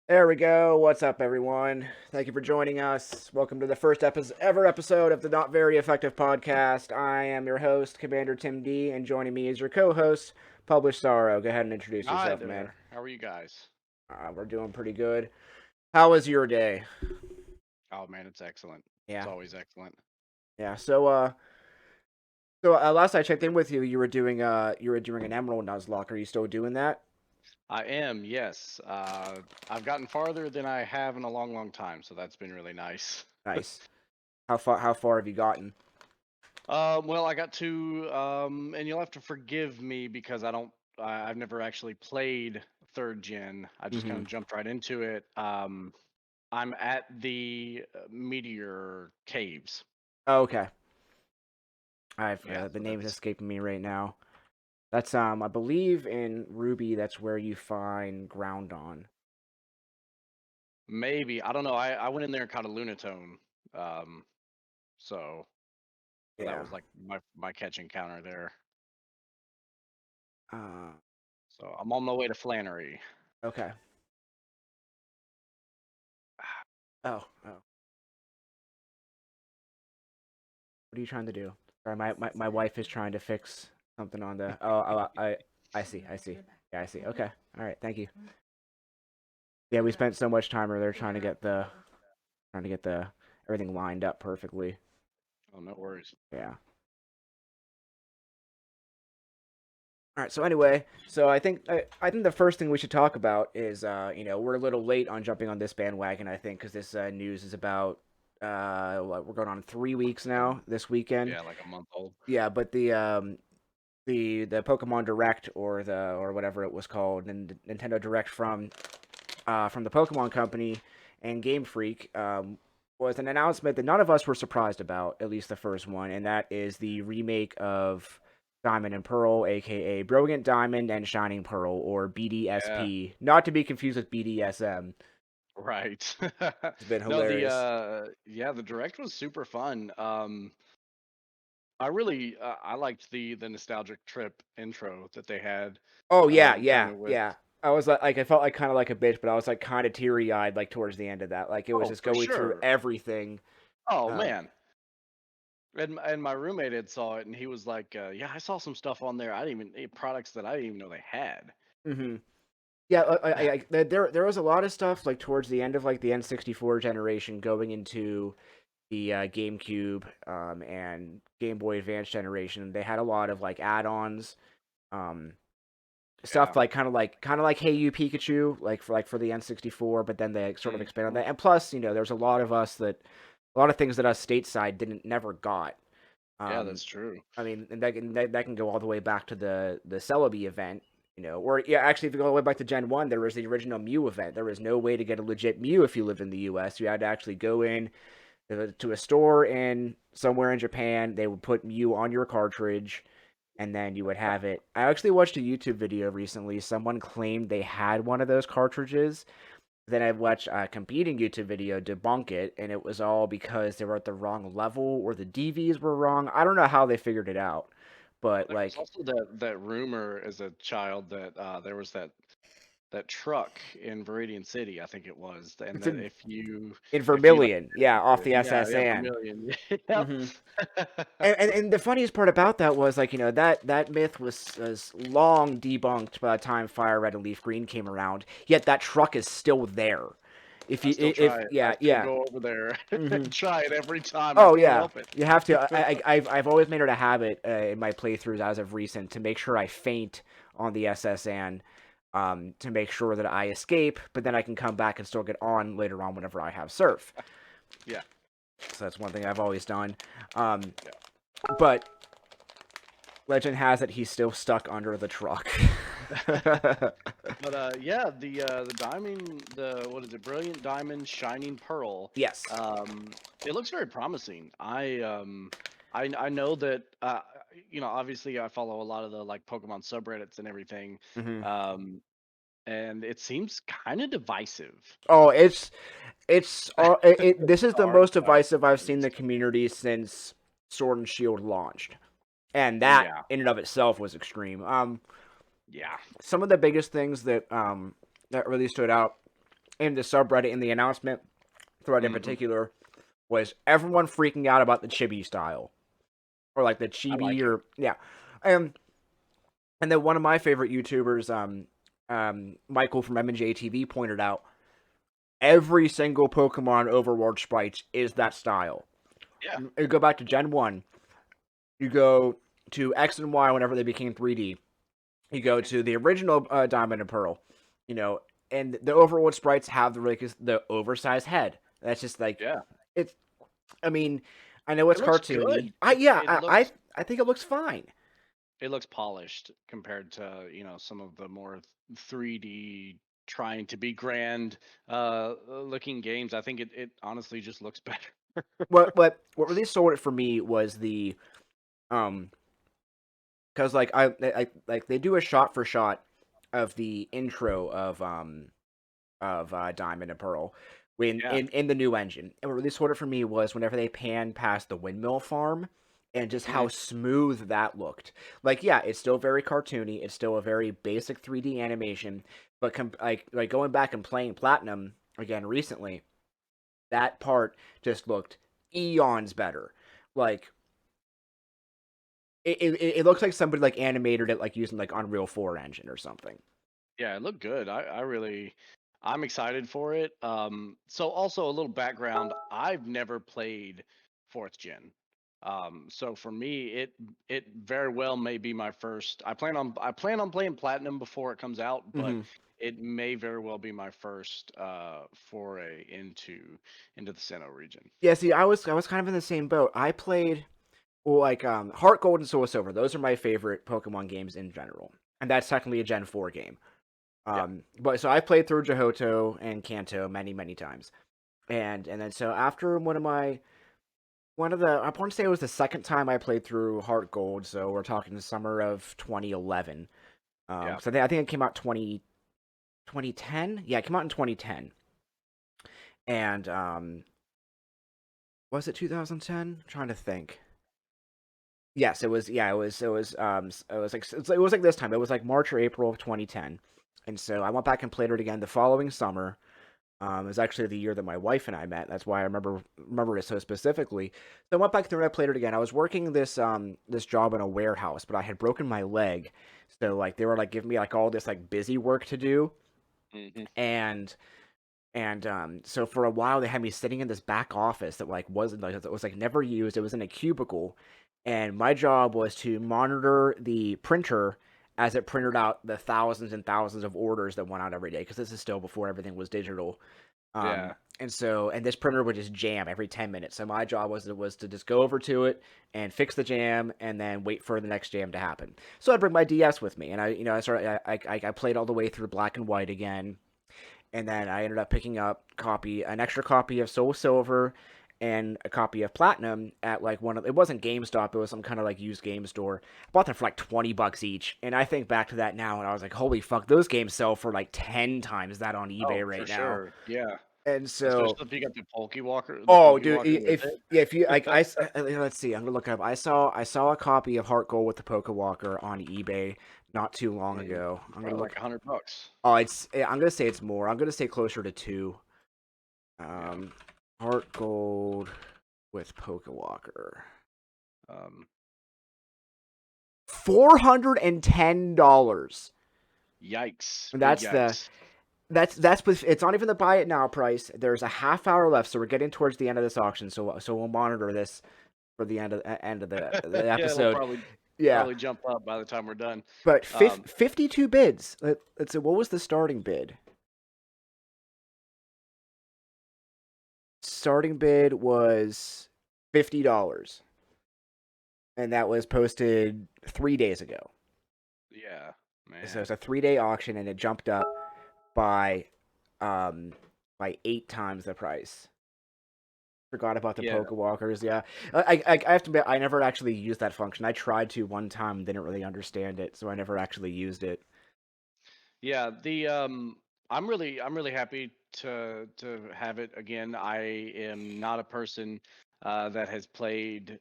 There we go. What's up, everyone? Thank you for joining us. Welcome to the first ever episode of the Not Very Effective podcast. I am your host, Commander Tim D, and joining me is your co-host, Published Sorrow. Go ahead and introduce Hi yourself, man. there. How are you guys? We're doing pretty good. How was your day? Oh man, it's excellent. It's Yeah, always excellent. yeah. So last I checked in with you, you were doing an Emerald Nuzlocke. Are you still doing that? I am, yes. I've gotten farther than I have in a long, long time, so that's been really nice. Nice. How far have you gotten? Well, I got to, and you'll have to forgive me because I've never actually played third gen. I just kind Mm-hmm. of jumped right into it. I'm at the Meteor Caves. Oh, okay. I've Yeah, the so name's that's escaping me right now. That's I believe in Ruby that's where you find Groundon. maybe, I don't know. I went in there and caught a Lunatone. Um, so that Yeah. was like my catch encounter there. Uh So I'm on my way to Flannery. okay. Oh, oh. What are you trying to do? Sorry, my wife is trying to fix something on the I see. I see. Yeah, I see. Okay. All right. Thank you. Yeah, we spent so much time earlier trying to get the everything lined up perfectly. Oh, no worries. Yeah. All right. So anyway, so I think the first thing we should talk about is we're a little late on jumping on this bandwagon. I think because this news is about we're going on 3 weeks now this weekend. Yeah, like a month old. Yeah, but the Pokemon Direct or whatever it was called, Nintendo Direct from the Pokemon Company and Game Freak was an announcement that none of us were surprised about, at least the first one, and that is the remake of Diamond and Pearl, aka Brilliant Diamond and Shining Pearl, or Yeah, BDSP, not to be confused with BDSM. right. It's been No, hilarious. the direct was super fun. I liked the nostalgic trip intro that they had. Oh yeah, Kind yeah, of with yeah. I was like I felt like kind of like a bitch, but I was like kind of teary eyed like towards the end of that. Like it was oh, just for going through sure. everything. Oh Um, man. And my roommate had saw it and he was like, "Yeah, I saw some stuff on there. I didn't even products that I didn't even know they had." hmm Yeah, there was a lot of stuff like towards the end of like the N64 generation going into the GameCube and Game Boy Advance generation. They had a lot of like add-ons, um, Yeah. stuff like kind of like Hey You Pikachu, like for the N64, but then they sort of expanded on Mhm. that. And plus, there's a lot of things that us stateside didn't never got. Yeah, Um, that's true. I mean, and that can go all the way back to the Celebi event, or yeah, actually, if you go all the way back to Gen One, there was the original Mew event. There was no way to get a legit Mew if you lived in the U.S. You had to actually go in to a store in somewhere in Japan. They would put Mew on your cartridge, and then you would have it. I actually watched a YouTube video recently. Someone claimed they had one of those cartridges. Then I watched a competing YouTube video debunk it, and it was all because they were at the wrong level or the DVs were wrong. I don't know how they figured it out, but There was like also that rumor as a child that there was that truck in Viridian City, I think it was, and it's that in if you like Vermilion, yeah, off the yeah, SSN. Vermilion. Yep. hmm and the funniest part about that was like that myth was long debunked by the time Fire Red and Leaf Green came around. Yet that truck is still there. If I you still if try it. I yeah still yeah go over there hmm and try it every time. I oh can't yeah help it. you have to. I've always made it a habit in my playthroughs as of recent to make sure I faint on the SSN. To make sure that I escape, but then I can come back and still get on later on whenever I have surf. Yeah, So that's one thing I've always done. Um, yeah. but legend has it he's still stuck under the truck. But yeah, the diamond, the what is it? Brilliant diamond, shining pearl. Yes. It looks very promising. I know that obviously I follow a lot of the like Pokemon subreddits and everything. hmm Um, and it seems kind of divisive. Oh, this is the Art most wise, divisive at I've seen the least. community since Sword and Shield launched, and that Yeah, in and of itself was extreme. yeah. Some of the biggest things that really stood out. in the subreddit, in the announcement thread in Hmm. particular, was everyone freaking out about the chibi style, or like the I chibi, like it. or yeah. And then one of my favorite YouTubers, Michael from M&J TV, pointed out every single Pokemon Overworld sprite is that style. Yeah. You go back to Gen 1, you go to X and Y whenever they became 3D, you go to the original Diamond and Pearl, you know, and the Overworld sprites have the oversized head. That's just like, Yeah. it's, I mean, I know it's It looks cartoony. good. It it looks I think it looks fine. it looks polished compared to, some of the more 3D trying to be grand looking games. I think it honestly just looks better. What really sold it for me was the um because like I like they do a shot for shot of the intro of Diamond and Pearl when Yeah. in the new engine. And what really sold it for me was whenever they pan past the windmill farm and just how Mhm. smooth that looked. Like, yeah, it's still very cartoony. It's still a very basic 3D animation, but like going back and playing Platinum again recently, that part just looked eons better. Like it looks like somebody like animated it like using like Unreal 4 engine or something. Yeah, it looked good. I'm excited for it. So also a little background, I've never played fourth gen. So for me, it very well may be my first. I plan on playing platinum before it comes out, but Hmm. it may very well be my first foray into the Sinnoh region. Yeah, see, I was kind of in the same boat. I played well, like Heart Gold and Soul Silver. Those are my favorite Pokemon games in general, and that's technically a Gen 4 game. Yeah. But so I played through Johto and Kanto many times, and then so after one of the I want to say it was the second time I played through Heart Gold. So we're talking the summer of 2011. Yeah. So I think it came out 2010. Yeah, it came out in 2010, and was it 2010? Trying to think. Yes, it was. Yeah, it was like this time. It was like March or April of 2010, and so I went back and played it again the following summer. It was actually the year that my wife and I met. That's why I remember it so specifically. So I went back through and I played it again. I was working this job in a warehouse, but I had broken my leg, so like they were like giving me like all this like busy work to do, Hmm. and so for a while they had me sitting in this back office that like wasn't like it was like never used. It was in a cubicle, and my job was to monitor the printer as it printed out the thousands and thousands of orders that went out every day, because this is still before everything was digital. Yeah. And this printer would just jam every 10 minutes. So my job was to just go over to it and fix the jam and then wait for the next jam to happen. So I'd bring my DS with me, and I played all the way through Black and White again, and then I ended up picking up an extra copy of Soul Silver and a copy of Platinum at like it wasn't GameStop, it was some kind of like used game store. I bought them for like $20 each, and I think back to that now, and I was like, holy fuck, those games sell for like 10 times that on Oh, eBay for right now. sure. Yeah. And so, Especially if you got the oh, Pokey dude, Walker with if it. yeah, if you like, let's see, I'm gonna look up. I saw a copy of Heart Gold with the Pokewalker on eBay not too long Mm, ago. I'm gonna probably look. like $100. Oh, I'm gonna say it's more. I'm gonna say closer to two. Yeah. Um, Heart Gold with Pokewalker. Um, $410. Yikes. And Big that's yikes. that's with it's not even the buy it now price. There's a half hour left, so we're getting towards the end of this auction. So we'll monitor this for the end of the Yeah, it'll episode. probably Yeah, probably jump up by the time we're done. but Um, 52 bids. Let's see, what was the starting bid? Starting bid was $50, and that was posted 3 days ago. yeah, So man. it's a 3 day auction, and it jumped up by um by 8 times the price. Forgot about the Yeah. Pokewalkers. Yeah, I have to admit I never actually used that function. I tried to one time, didn't really understand it, so I never actually used it. Yeah, I'm really happy to have it again. I am not a person that has played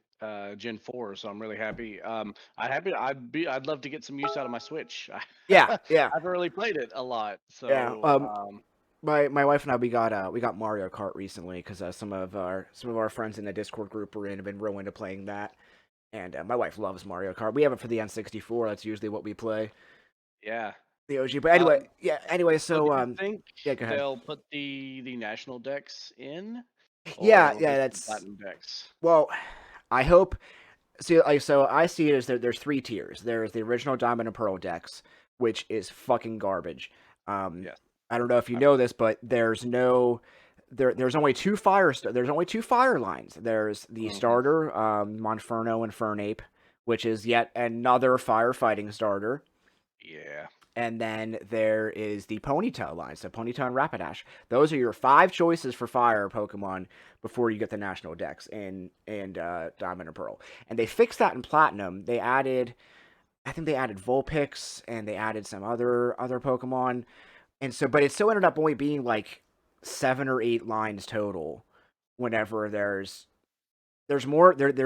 Gen 4, so I'm really happy. I'd love to get some use out of my Switch. Yeah, I've yeah, really played it a lot. yeah. So my wife and I we got Mario Kart recently because some of our friends in the Discord group we're in have been real into playing that, and my wife loves Mario Kart. We have it for the N64. That's usually what we play, Yeah. the OG. But anyway, Um, yeah. Anyway, so do so you think yeah, go ahead. they'll put the national decks in, or Yeah, it'll yeah. just be That's platinum decks? well. I hope. See, like, so I see it as there's three tiers. There's the original Diamond and Pearl decks, which is fucking garbage. Um, Yes, I don't know if you I've know heard. this, but there's only there's only two fire lines. There's the Hmm. starter, Monferno and Fernape, which is yet another firefighting starter. Yeah. And then there is the Ponytail line, so Ponytail and Rapidash. Those are your five choices for fire Pokemon before you get the national dex in Diamond and Pearl. And they fixed that in Platinum. I think they added Vulpix and they added some other Pokemon. And so, but it still ended up only being like 7 or 8 lines total. Whenever there's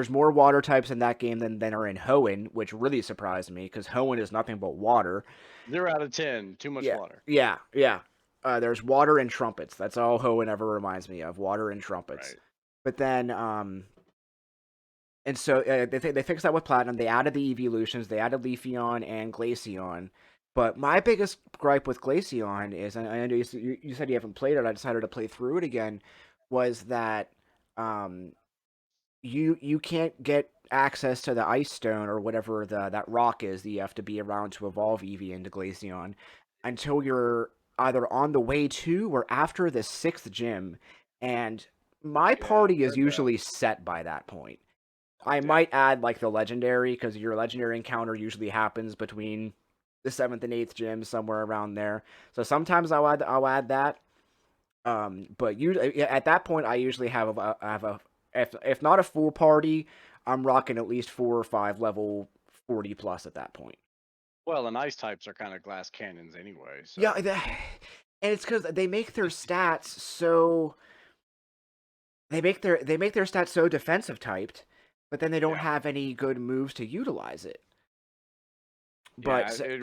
more water types in that game than are in Hoenn, which really surprised me because Hoenn is nothing but water. 0 out of 10. Too much Yeah, water. yeah, yeah. There's water and trumpets. That's all Hoenn ever reminds me of. Water and trumpets. Right. But then, and so they fixed that with Platinum. They added the evolutions. They added Leafeon and Glaceon. But my biggest gripe with Glaceon is, and I know you said you haven't played it. I decided to play through it again. Was that um, you can't get access to the ice stone or whatever that rock is that you have to be around to evolve Eevee into Glaceon until you're either on the way to or after the sixth gym. And my Yeah, I've party is heard that. usually set by that point. I Yeah. might add like the legendary because your legendary encounter usually happens between the seventh and eighth gym, somewhere around there. So sometimes I'll add that. But usually at that point, I usually have a if not a full party, I'm rocking at least 4 or 5 level 40 plus at that point. Well, and ice types are kind of glass cannons anyway, Yeah, so and it's because they make their stats so they make their stats so defensive typed, but then they don't yeah. have any good moves to utilize it. But Yeah, it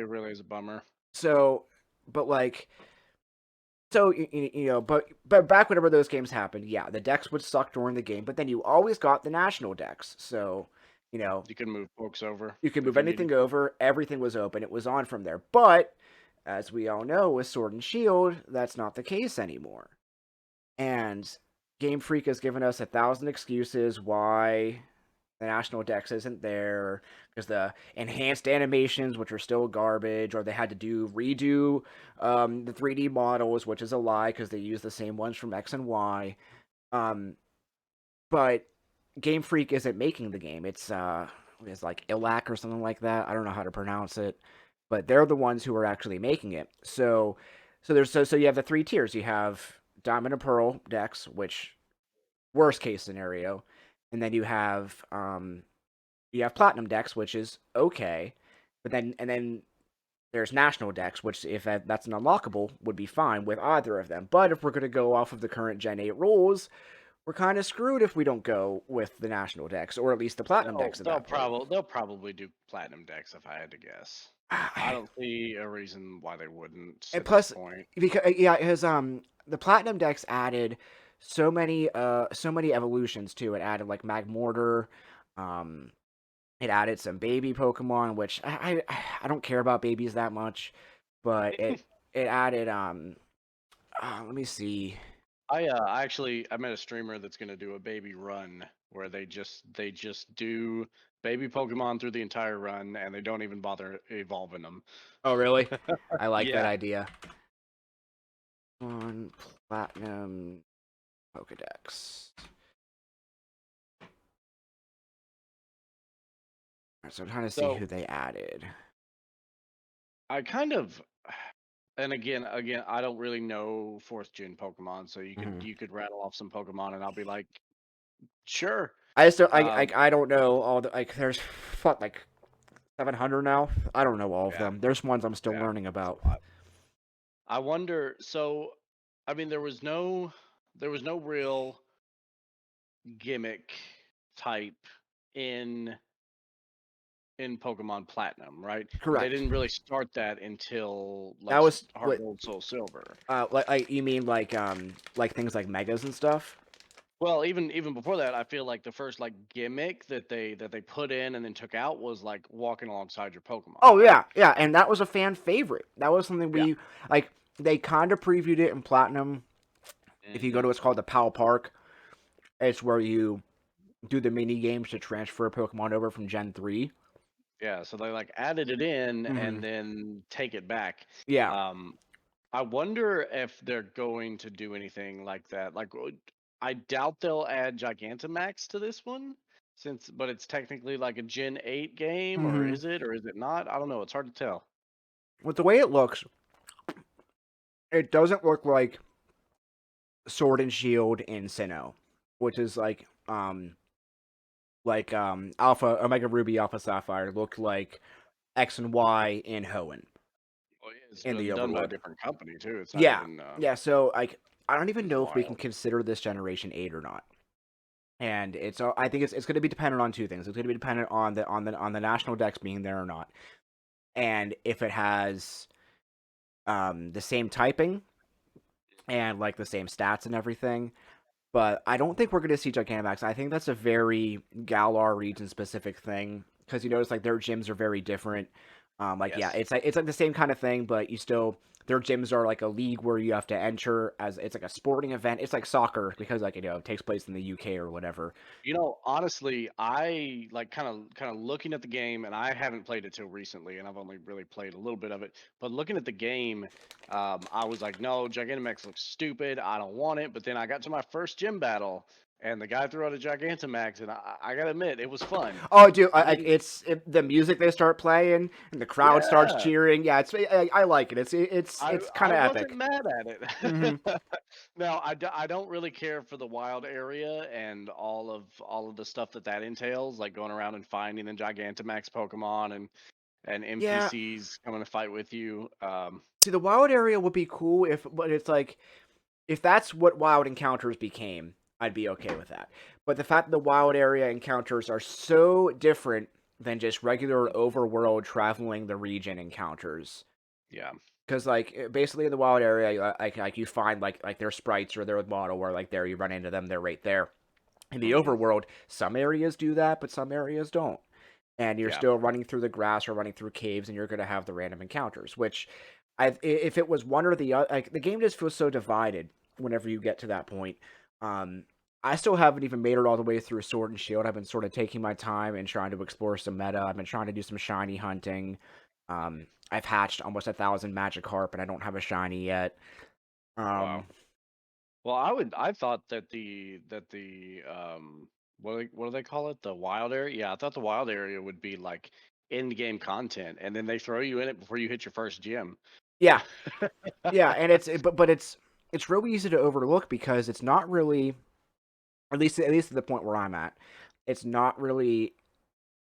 really is a bummer. so but like so but back whenever those games happened, yeah, the decks would suck during the game, but then you always got the national decks. So you know You can move folks over you could if move you needed anything to. over, everything was open, it was on from there. But as we all know, with Sword and Shield, that's not the case anymore. And Game Freak has given us 1,000 excuses why the national dex isn't there because the enhanced animations, which are still garbage, or they had to redo the 3D models, which is a lie because they use the same ones from X and Y. Um, but Game Freak isn't making the game. It's like Ilac or something like that. I don't know how to pronounce it, but they're the ones who are actually making it. So you have the three tiers. You have Diamond and Pearl decks, which worst case scenario, and then you have Platinum decks, which is okay, but then there's National decks, which if that's an unlockable would be fine with either of them. But if we're gonna go off of the current Gen 8 rules, we're kind of screwed if we don't go with the National decks, or at least the Platinum They'll decks at they'll that point. probably they'll probably do platinum decks if I had to guess. I don't see a reason why they wouldn't And at this plus, point. because yeah, because the Platinum decks added so many evolutions to it. Added like Magmortar, um, it added some baby Pokemon, which I don't care about babies that much, but it added let me see. I met a streamer that's gonna do a baby run where they just do baby Pokemon through the entire run and they don't even bother evolving them. Oh really? I like that Yeah. idea. On Platinum Pokedex. Alright, so I'm trying to see So who they added. I kind of and again, I don't really know fourth gen Pokemon, so you could Mhm. you could rattle off some Pokemon and I'll be like, sure. I just don't. Um, I don't know all the like. There's what like 700 now. I don't know all of yeah, them. There's ones I'm still yeah, learning it's about. a lot. I wonder. So, I mean, there was no real gimmick type in in Pokemon Platinum, right? But they Correct. didn't really start that until That like was Heart what Gold, Soul Silver. like you mean like things like megas and stuff? Well, even before that, I feel like the first like gimmick that they put in and then took out was like walking alongside your Pokemon, Oh right? yeah, yeah, and that was a fan favorite. That was something Yeah. we like. They kind of previewed it in Platinum. If you go Hmm. to what's called the PAL Park, it's where you do the mini games to transfer Pokemon over from Gen 3. Yeah, so they like added it in Hmm. and then take it back. Yeah. Um, I wonder if they're going to do anything like that. Like, I doubt they'll add Gigantamax to this one, but it's technically like a Gen 8 game, Hmm. or is it not? I don't know. It's hard to tell. With the way it looks, it doesn't look Sword and Shield in Sinnoh, which is Alpha Omega Ruby Alpha Sapphire looked like X and Y in Hoenn Well, yeah, it's in the been done by a Overworld. different company too. It's not Yeah, even yeah. So I don't even it's know if we can wild. consider this Generation 8 or not. And I think it's going to be dependent on two things. It's going to be dependent on the national dex being there or not, and if it has the same typing and like the same stats and everything. But I don't think we're going to see Gigantamax. I think that's a very Galar region specific thing because you notice like their gyms are very different. Yeah, Yes. it's like the same kind of thing, but you still their gyms are like a league where you have to enter as it's like a sporting event. It's like soccer because like it takes place in the UK or whatever. You know, honestly, I like kind of looking at the game, and I haven't played it till recently, and I've only really played a little bit of it. But looking at the game, I was like, no, Gigantamax looks stupid. I don't want it. But then I got to my first gym battle, and the guy threw out a Gigantamax, and I gotta admit, it was fun. Oh, dude, I didn't. the music they start playing and the crowd starts Yeah, cheering. Yeah, I like it. It's kind I of wasn't epic. mad at Hmm. it. No, I don't really care for the wild area and all of the stuff that entails, like going around and finding the Gigantamax Pokemon and Yeah, NPCs coming to fight with you. see, the wild area would be cool but it's like if that's what wild encounters became, I'd be okay with that. But the fact that the wild area encounters are so different than just regular overworld traveling the region encounters, Yeah. because basically in the wild area, like you find like their sprites or their model where like there you run into them, they're right there. In the Hmm. overworld, some areas do that, but some areas don't. And you're Yeah. still running through the grass or running through caves, and you're going to have the random encounters. Which, if it was one or the other, like the game just feels so divided whenever you get to that point. Um, I still haven't even made it all the way through Sword and Shield. I've been sort of taking my time and trying to explore some meta. I've been trying to do some shiny hunting. I've hatched almost 1,000 Magikarp, and I don't have a shiny yet. Wow. Um, Well, I thought that the what do they call it? The wild area? Yeah, I thought the wild area would be like end game content, and then they throw you in it before you hit your first gym. yeah, yeah, and but it's really easy to overlook because it's not really at least at the point where I'm at, it's not really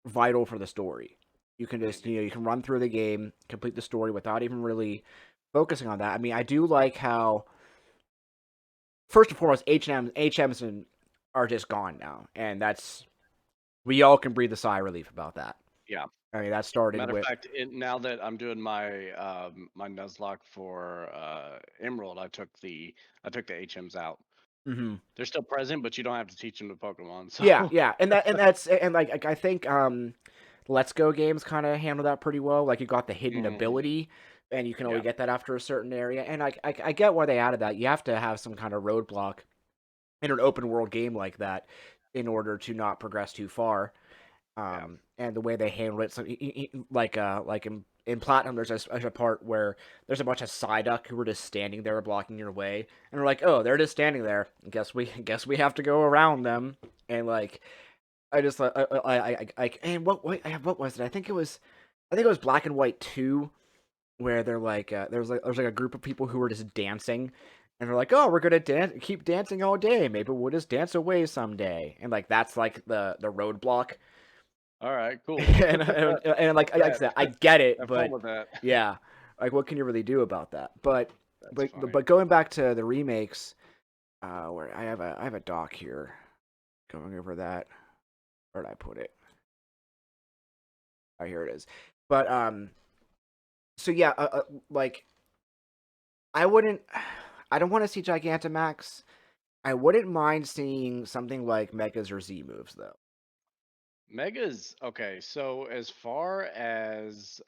vital for the story. You can just Mhm. you can run through the game, complete the story without even really focusing on that. I mean, I do like how first and foremost HMs are just gone now, and that's we all can breathe a sigh of relief about that. Yeah. I mean, that started Matter of with. fact, now that I'm doing my my Nuzlocke for Emerald, I took the HMs out. Mhm. They're still present, but you don't have to teach them to Pokemon. Yeah, So yeah, and like I think Let's Go games kind of handle that pretty well. Like you got the hidden Mhm. ability, and you can only Yeah, get that after a certain area. And I get why they added that. You have to have some kind of roadblock in an open world game like that in order to not progress too far. yeah. And the way they handle it, so like in Platinum, there's a part where there's a bunch of Psyduck who were just standing there blocking your way, and we're like, oh, they're just standing there. Guess we have to go around them, and like I just and what was it? I think it was Black and White 2 where they're like there's like a group of people who were just dancing and they're like, "Oh, we're going to keep dancing all day. Maybe we'll just dance away someday." And like that's like the roadblock. All right, cool. And like I Bet. said, I get it, Have fun but with that. yeah. Like what can you really do about that? But That's but funny. but going back to the remakes, where I have a doc here going over that. Where did I put it? Oh, here it is. But so yeah, like I wouldn't, I don't want to see Gigantamax. I wouldn't mind seeing something like Megas or Z moves though. Megas, okay, so as far as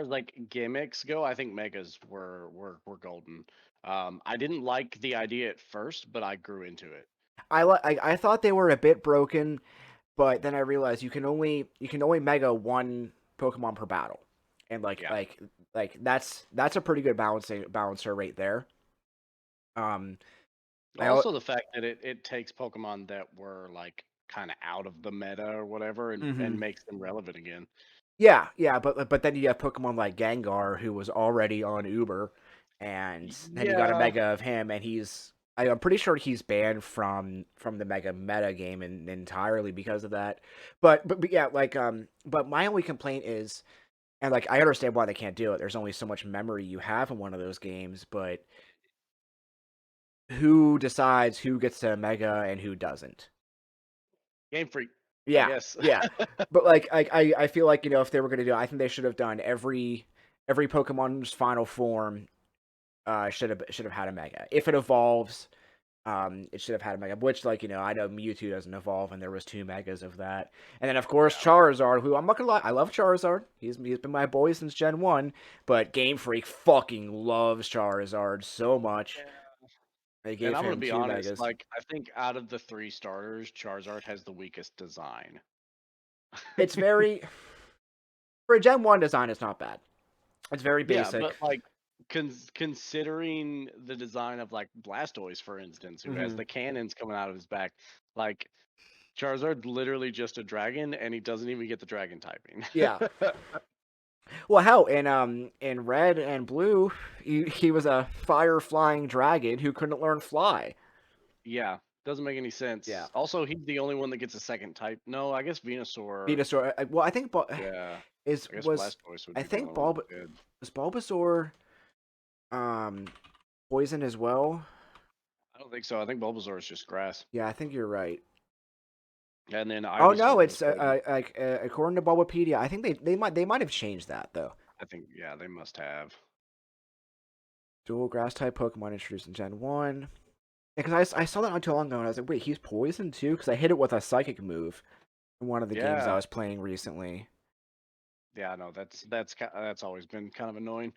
like gimmicks go, I think megas were golden. I didn't like the idea at first, but I grew into it. I thought they were a bit broken, but then I realized you can only mega one Pokemon per battle, and Yeah. that's a pretty good balancer rate there. Um, I Also the fact that it takes Pokemon that were like kind of out of the meta or whatever and mhm. makes them relevant again. Yeah, yeah, but then you have Pokemon like Gengar who was already on Uber, and then you got a Yeah. Mega of him, and I'm pretty sure he's banned from the Mega meta game entirely because of that. But yeah, but my only complaint is, and like I understand why they can't do it. There's only so much memory you have in one of those games, but who decides who gets to Mega and who doesn't? Game Freak, I Yeah, guess. yeah. But like I feel like, if they were gonna do it, I think they should have done every Pokemon's final form should have had a Mega. If it evolves, it should have had a Mega. Which, like, I know Mewtwo doesn't evolve, and there was two Megas of that. And then of course Yeah. Charizard, who I'm not gonna lie, I love Charizard. He's been my boy since Gen 1, but Game Freak fucking loves Charizard so much. They And gave I'm gonna him be two honest, Megas. like I think out of the three starters, Charizard has the weakest design. It's very for a Gen 1 design, it's not bad. It's very Yeah, basic. but like considering the design of like Blastoise, for instance, who has Hmm. the cannons coming out of his back, like Charizard's literally just a dragon, and he doesn't even get the dragon typing. Yeah. Well, hell, in Red and Blue, he was a fire flying dragon who couldn't learn fly. Yeah, doesn't make any Yeah. sense. Also, he's the only one that gets a second type. No, I guess Venusaur. Venusaur. Well, I think Yeah, is I guess was Blastoise would I be the think only one that did. Bulbasaur um poison as well. I don't think so. I think Bulbasaur is just grass, Yeah, I think you're right. and then Oh no, Ivysaur was it's poison. like according to Bulbapedia, I think they might have changed that though. I think yeah, they must have. Dual grass type Pokemon introduced in Gen 1. Because I saw that not too long ago, and I was like, wait, he's poisoned too? Because I hit it with a psychic move in one of the games I Yeah, was playing recently. yeah, no, that's always been kind of annoying.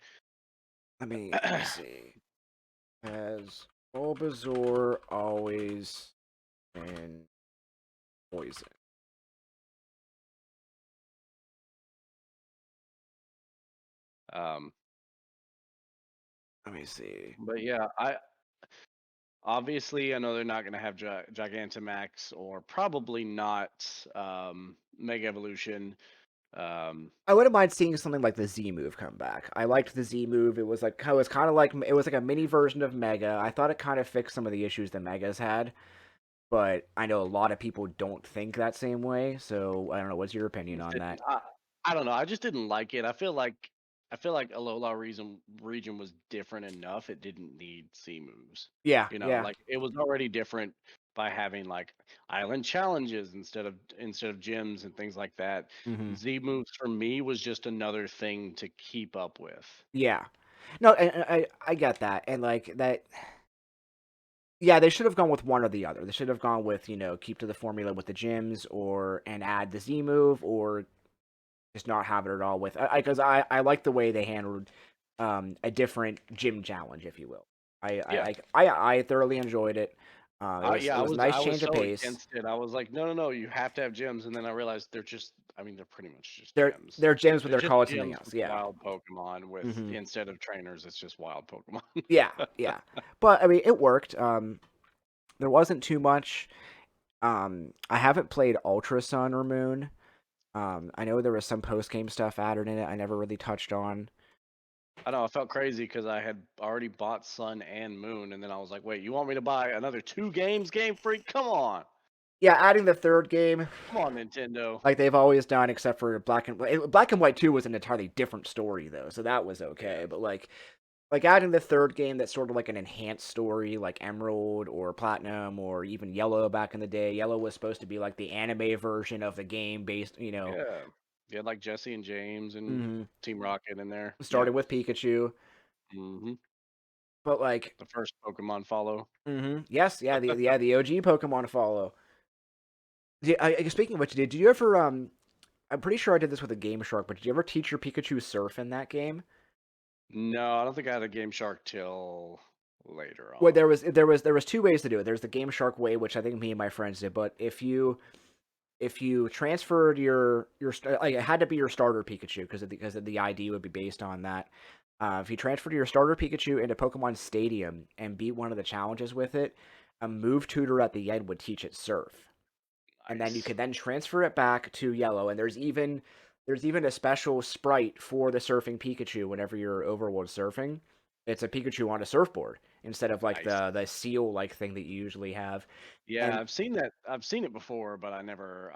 Let me see. Has Bulbasaur always been poison? um, Let me see. but yeah, I obviously I know they're not going to have Gigantamax or probably not Mega Evolution. Um, I wouldn't mind seeing something like the Z move come back. I liked the Z move. It was kind of like it was like a mini version of Mega. I thought it kind of fixed some of the issues that Megas had, but I know a lot of people don't think that same way. So I don't know. What's your opinion just on that? didn't, I don't know. I just didn't like it. I feel like Alola region was different enough. It didn't need C moves. Yeah, yeah. Like it was already different by having like island challenges instead of gyms and things like that. Hmm. Z moves for me was just another thing to keep up with. Yeah. No, and I get that, and like that. Yeah, they should have gone with one or the other. They should have gone with, keep to the formula with the gyms, or and add the Z move, or just not have it at all with. Because I like the way they handled a different gym challenge, if you will. Yeah. I thoroughly enjoyed it. Yeah, it I was a was nice I was change of so pace. against it. I was like, no, no, no, you have to have gyms. And then I realized they're pretty much just They're gyms. they're gyms, but They're they're just called something gyms else. with Yeah. wild Pokemon with Hmm. instead of trainers, it's just wild Pokemon. Yeah, yeah. But I mean, it worked. There wasn't too much. I haven't played Ultra Sun or Moon. I know there was some post game stuff added in it. I never really touched on. I know I felt crazy because I had already bought Sun and Moon, and then I was like, wait, you want me to buy another two games, Game Freak? Yeah, adding the third game, Come on, Nintendo. like they've always done, except for Black and White. Black and White 2 was an entirely different story though, so that was Yeah. okay. But like like adding the third game that's sort of like an enhanced story, like Emerald or Platinum or even Yellow back in the day. Yellow was supposed to be like the anime version of the game, based, Yeah. Yeah, like Jesse and James and hmm Team Rocket in there. started Yep. with Pikachu, Hmm. but like, The first Pokemon follow. yes, yeah, the OG Pokemon follow. Speaking of which, did you ever I'm pretty sure I did this with a Game Shark, but did you ever teach your Pikachu surf in that game? No, I don't think I had a Game Shark till later Well, on. there was two ways to do it. There's the Game Shark way, which I think me and my friends did. But if you transferred like it had to be your starter Pikachu because of the ID would be based on that. If you transferred your starter Pikachu into Pokemon Stadium and beat one of the challenges with it, a move tutor at the end would teach it Surf, and then you Nice. could then transfer it back to Yellow. And there's even a special sprite for the surfing Pikachu whenever you're overworld surfing. It's a Pikachu on a surfboard instead of like Nice. the seal like thing that you usually have. Yeah, And I've seen that. I've seen it before, but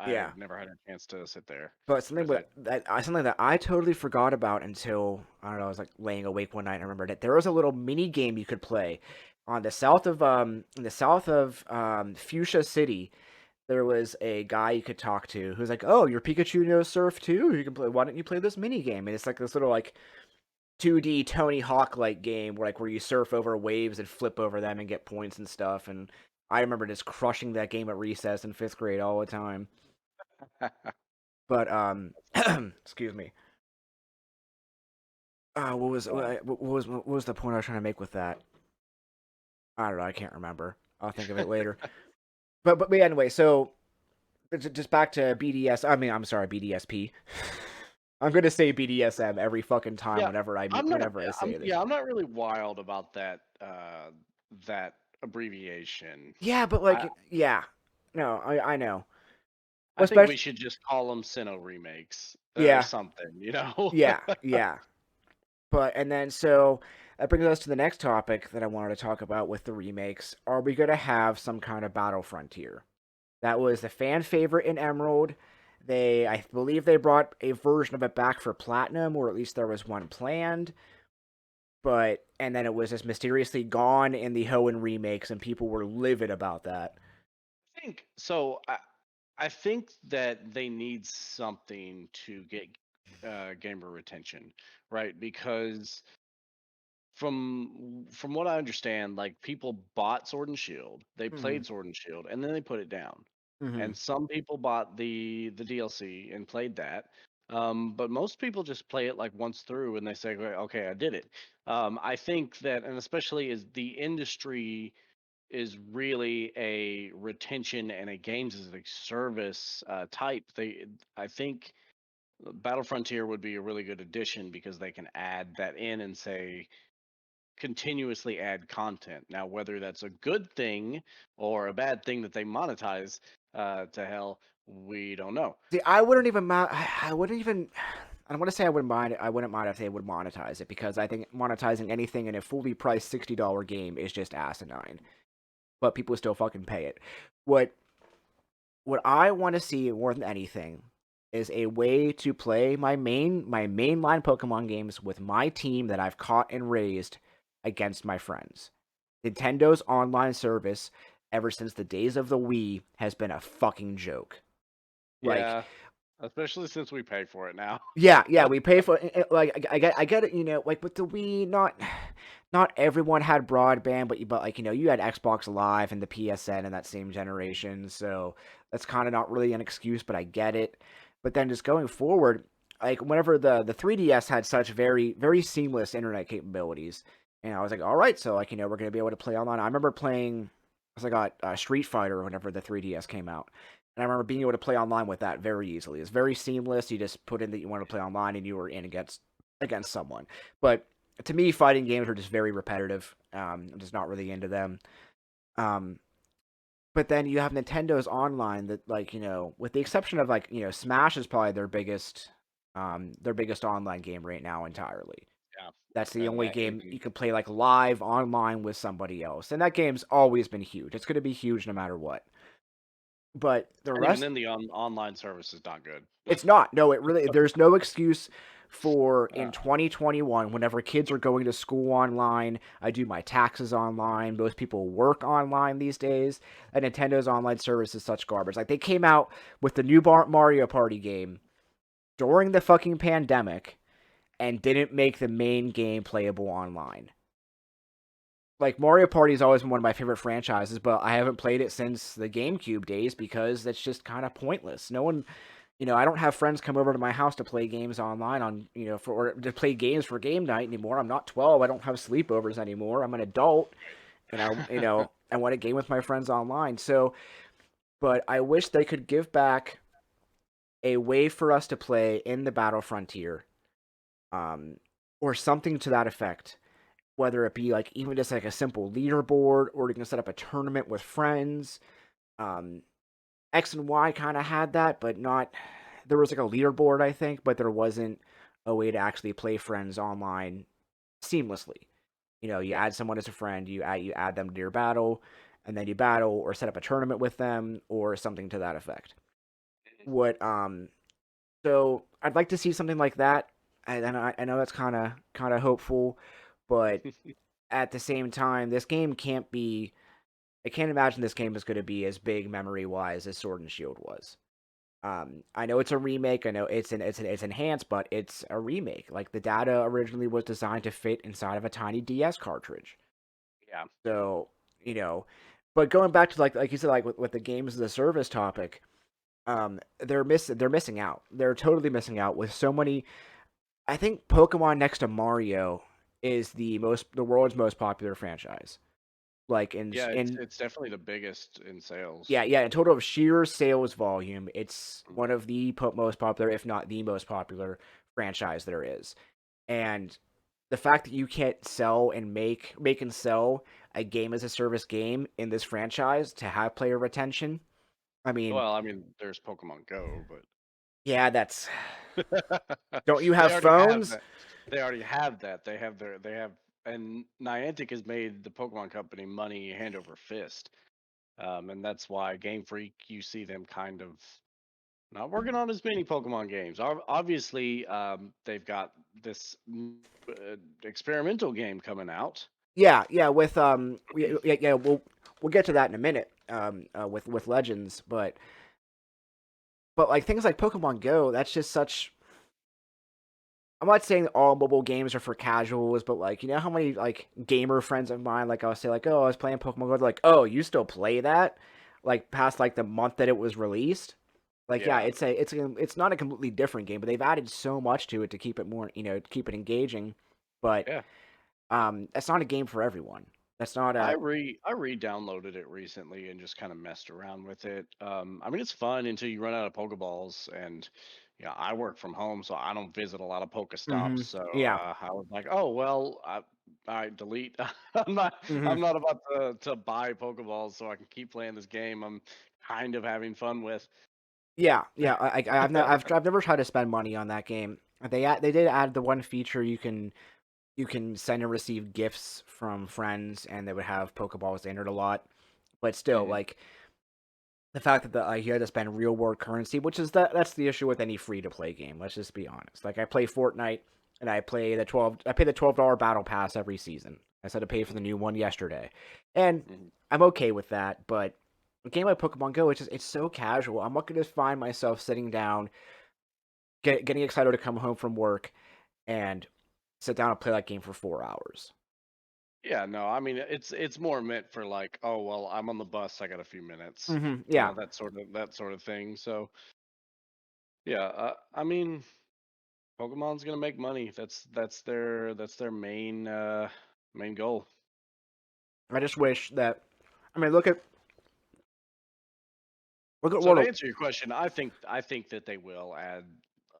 yeah, I've never had a chance to sit there but something with it. something that I totally forgot about until I don't know, I was like laying awake one night and I remembered it. There was a little mini game you could play on the south of Fuchsia City. There was a guy you could talk to who's like, "Oh, your Pikachu knows surf too. You can play. Why don't you play this mini game?" And it's like this little like 2D Tony Hawk like game where you surf over waves and flip over them and get points and stuff. And I remember just crushing that game at recess in fifth grade all the time. But excuse me. Uh, What was the point I was trying to make with that? I don't know. I can't remember. I'll think of it later. But anyway, so just back to BDS. I mean, I'm sorry, BDSP. I'm gonna say BDSM every fucking time yeah, whenever I say this. I'm not really wild about that abbreviation. Yeah, but I like, yeah, no, I know. I think we Especially, should just call them Sinnoh remakes or yeah, something, you know? yeah. But and then so that brings us to the next topic that I wanted to talk about with the remakes. Are we gonna have some kind of battle frontier? That was the fan favorite in Emerald. I believe they brought a version of it back for Platinum, or at least there was one planned. But and then it was just mysteriously gone in the Hoenn remakes, and people were livid about that. I think so. I think that they need something to get gamer retention, right? Because from what I understand, like people bought Sword and Shield, they Hmm. played Sword and Shield, and then they put it down. Hmm. And some people bought the DLC and played that. But most people just play it like once through and they say, "Okay, okay, I did it." I think that, and especially as the industry is really a retention and a games as a service type. I think Battle Frontier would be a really good addition because they can add that in and say continuously add content. Now, whether that's a good thing or a bad thing that they monetize to hell, we don't know. See, I wouldn't even mind. I wouldn't even. I don't want to say I wouldn't mind it. I wouldn't mind if they would monetize it because I think monetizing anything in a fully priced $60 game is just asinine. But people still fucking pay it. What what I want to see more than anything is a way to play my mainline Pokemon games with my team that I've caught and raised against my friends. Nintendo's online service ever since the days of the Wii has been a fucking joke. Like, Yeah, especially since we pay for it now. yeah, we pay for like I get it, like with the Wii, not everyone had broadband, but like you had Xbox Live and the PSN in that same generation, so that's kind of not really an excuse, but I get it. But then just going forward, like whenever the 3DS had such very seamless internet capabilities, and I was like, all right, so like we're gonna be able to play online. I remember playing, as I got Street Fighter whenever the 3DS came out. And I remember being able to play online with that very easily. It's very seamless. You just put in that you want to play online, and you were in against someone. But to me, fighting games are just very repetitive. I'm just not really into them. Um, but then you have Nintendo's online that, like, with the exception of like, Smash is probably their biggest online game right now entirely. Yeah, That's the and only that game and you can play like live online with somebody else, and that game's always been huge. It's going to be huge no matter what. But the even rest then the online service is not good. It's not. No, it really. There's no excuse for in Uh, 2021, whenever kids are going to school online, I do my taxes online, most people work online these days, and Nintendo's online service is such garbage. Like, they came out with the new Mario Party game during the fucking pandemic and didn't make the main game playable online. Like, Mario Party has always been one of my favorite franchises, but I haven't played it since the GameCube days because that's just kind of pointless. No one, I don't have friends come over to my house to play games online or to play games for game night anymore. I'm not 12. I don't have sleepovers anymore. I'm an adult, and I want to game with my friends online. So, but I wish they could give back a way for us to play in the Battle Frontier, um, or something to that effect. Whether it be like even just like a simple leaderboard, or you can set up a tournament with friends. Um, X and Y kind of had that, but not. There was like a leaderboard, I think, but there wasn't a way to actually play friends online seamlessly. You yeah. add someone as a friend, you add them to your battle, and then you battle or set up a tournament with them or something to that effect. What So I'd like to see something like that, and I know that's kind of hopeful, but at the same time, this game can't be. I can't imagine this game is going to be as big memory wise as Sword and Shield was. I know it's a remake. I know it's enhanced, but it's a remake. Like, the data originally was designed to fit inside of a tiny DS cartridge. Yeah. So, you know, but going back to like you said, like with the games as a service topic, they're missing out. They're totally missing out with so many. I think Pokemon next to Mario is the world's most popular franchise. Like, Yeah, in it's definitely the biggest in sales. yeah, in total of sheer sales volume, it's Mm. one of the most popular, if not the most popular franchise there is. And the fact that you can't sell and make and sell a game as a service game in this franchise to have player retention, I mean, Well, I mean, there's Pokemon Go, but yeah, that's. Don't you they have already have phones? that. They already have that. They have, and Niantic has made the Pokemon Company money hand over fist. And that's why Game Freak, you see them kind of not working on as many Pokemon games. Obviously, they've got this experimental game coming out. Yeah, with yeah, we'll get to that in a minute. With Legends, but like things like Pokemon Go, that's just such. I'm not saying all mobile games are for casuals, but like, how many like gamer friends of mine, like, I'll say like, oh, I was playing Pokemon Go, they're like, oh, you still play that? Like, past like the month that it was released. Like, yeah, Yeah, it's not a completely different game, but they've added so much to it to keep it more, keep it engaging. But yeah. that's not a game for everyone. That's not a. I re-downloaded it recently and just kind of messed around with it. I mean, it's fun until you run out of Pokeballs, and I work from home, so I don't visit a lot of Pokestops. Hmm. So Yeah. I was like, oh well, I delete. I'm not Hmm. I'm not about to buy Pokeballs so I can keep playing this game. I'm kind of having fun with. Yeah. I've never tried to spend money on that game. They did add the one feature you can send and receive gifts from friends, and they would have Pokeballs. They entered a lot, but still, Mhm. like the fact that you had to spend real world currency, which is that's the issue with any free to play game. Let's just be honest. Like, I play Fortnite, and I pay the $12 battle pass every season. I said to pay for the new one yesterday, and Mhm. I'm okay with that. But a game like Pokemon Go, it's so casual. I'm not going to find myself sitting down, getting excited to come home from work, and sit down and play that game for 4 hours. Yeah, no, I mean it's more meant for like, oh well, I'm on the bus, I got a few minutes, Yeah. that sort of thing. So yeah, I mean, Pokemon's gonna make money. That's their main goal. I just wish that. I mean, look at So to World answer your question, I think that they will add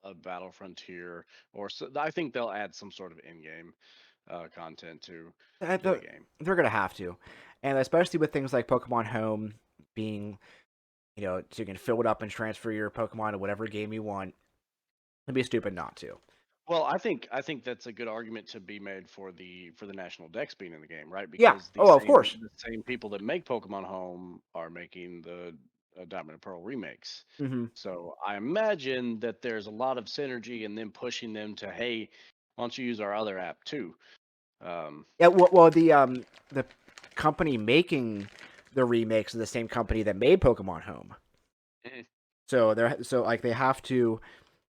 a Battle Frontier, or I think they'll add some sort of in-game content to the of. game. They're gonna have to, and especially with things like Pokemon Home being, so you can fill it up and transfer your Pokemon to whatever game you want. It'd be stupid not to. Well, I think that's a good argument to be made for the national Dex being in the game, right? Yeah. Because Oh, of course. the same people that make Pokemon Home are making the Diamond and Pearl remakes. Mm-hmm. So I imagine that there's a lot of synergy in them pushing them to, hey, why don't you use our other app too? Yeah, well, the company making the remakes is the same company that made Pokemon Home. Mhm. So like they have to,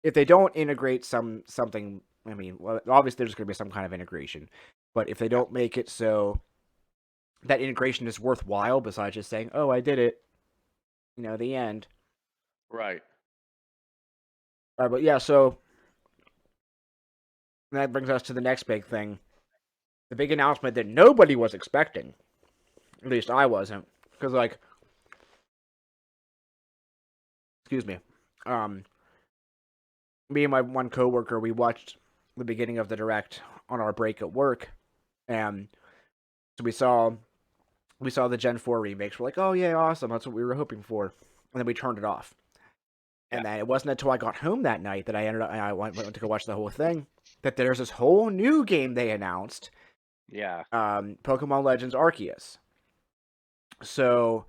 if they don't integrate something, I mean, well, obviously there's going to be some kind of integration, but if they Yeah, don't make it so that integration is worthwhile, besides just saying, "Oh, I did it," the end. right. All right, but yeah, so that brings us to the next big thing, the big announcement that nobody was expecting. At least I wasn't, because like, excuse me, um, me and my one coworker, we watched the beginning of the direct on our break at work, and so we saw the Gen 4 remakes. We're like, oh yeah, awesome, that's what we were hoping for, and then we turned it off. Yeah, And then it wasn't until I got home that night that I went to go watch the whole thing, that there's this whole new game they announced, yeah. Pokemon Legends Arceus. So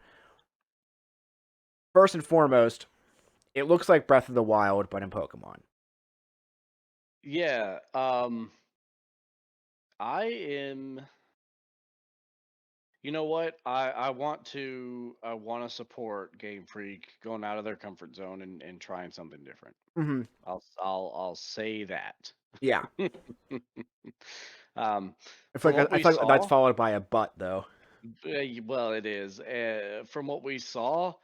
first and foremost, it looks like Breath of the Wild, but in Pokemon. Yeah. I am. You know what? I want to support Game Freak going out of their comfort zone and trying something different. Mm-hmm. I'll say that. Yeah, um, I from what we feel like that's saw, followed by a but though. well, it is. From what we saw,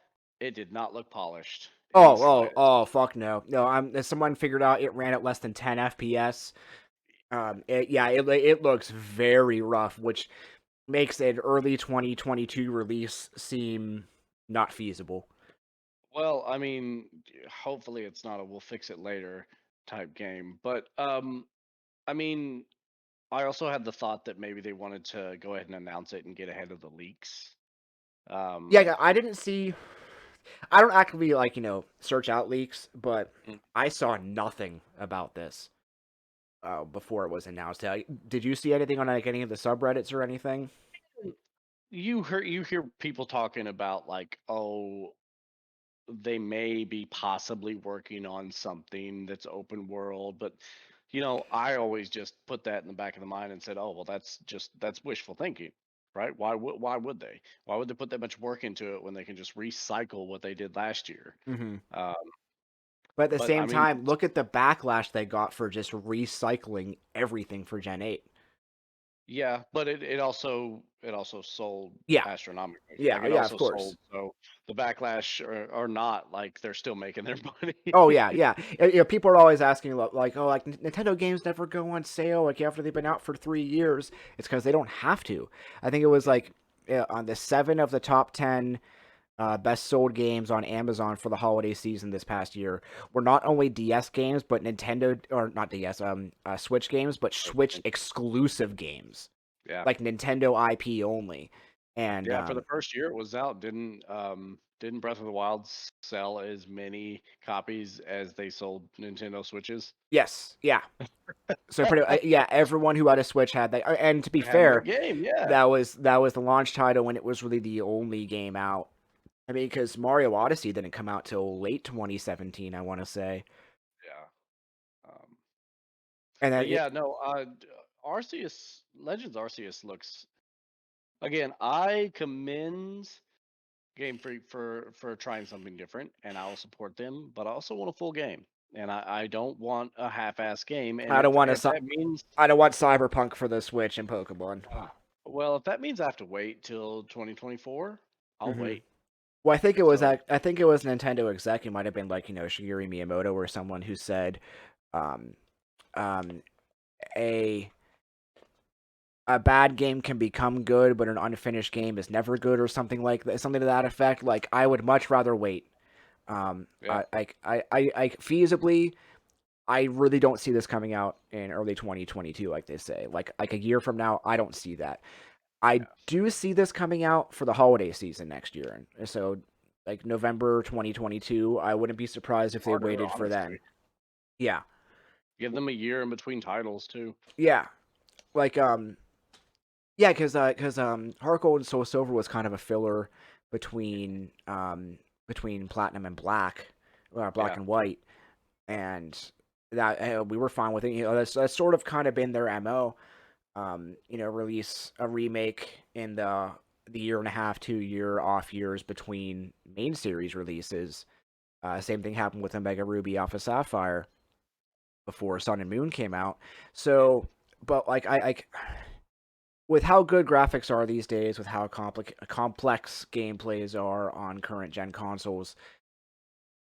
it did not look polished in the slightest. Oh, fuck no. No, someone figured out it ran at less than 10 FPS. It looks very rough, which makes an early 2022 release seem not feasible. Well, I mean, hopefully it's not a we'll fix it later type game. But I mean, I also had the thought that maybe they wanted to go ahead and announce it and get ahead of the leaks. Um, Yeah, I didn't see. I don't actively like search out leaks, but mm, I saw nothing about this before it was announced. Did you see anything on like any of the subreddits or anything? you hear people talking about like, oh, they may be possibly working on something that's open world, but I always just put that in the back of the mind and said, oh, well, that's wishful thinking, right? Why would they put that much work into it when they can just recycle what they did last year? Mm-hmm. Um, But at the but I same mean, time, look at the backlash they got for just recycling everything for Gen 8. yeah, but it also sold Yeah, astronomically. Like yeah, it yeah, of also course. sold, so the backlash or not, like they're still making their money. Oh yeah, yeah. People are always asking like, oh, like Nintendo games never go on sale like after they've been out for 3 years. It's because they don't have to. I think it was like on the 7 of the top 10 best sold games on Amazon for the holiday season this past year were not only DS games, but Nintendo or not DS, Switch games, but Switch exclusive games, Yeah. like Nintendo IP only. And Yeah, for the first year it was out, didn't Breath of the Wild sell as many copies as they sold Nintendo Switches? yes, yeah. So pretty, yeah, everyone who had a Switch had that. And to be Had that fair, game, yeah. that was the launch title when it was really the only game out. I mean, because Mario Odyssey didn't come out till late 2017, I want to say. Yeah. Um, And then but yeah, no, Arceus Legends Arceus looks, again, I commend Game Freak for trying something different, and I will support them, but I also want a full game. And I don't want a half-ass game. And I don't want if to. that means I don't want Cyberpunk for the Switch and Pokemon. well, if that means I have to wait till 2024, I'll Hmm. wait. Well, So I think it was Nintendo exec. It might have been like Shigeru Miyamoto or someone who said, um, um, a a bad game can become good, but an unfinished game is never good, or something like that, something to that effect. Like I would much rather wait. yeah, I feasibly, I really don't see this coming out in early 2022, like they say. Like a year from now, I don't see that. I yeah. do see this coming out for the holiday season next year, and so like November 2022. I wouldn't be surprised if they Smarter, waited for then. honestly. Yeah, Give them a year in between titles too. yeah, like yeah, because Heart Gold and Soul Silver was kind of a filler between between Platinum and Black, or Black Yeah. and White, and that we were fine with it. That's sort of kind of been their MO. Release a remake in the year and a half, 2 year off years between main series releases. Same thing happened with Omega Ruby Alpha Sapphire before Sun and Moon came out. So, but like I with how good graphics are these days, with how complex gameplays are on current gen consoles,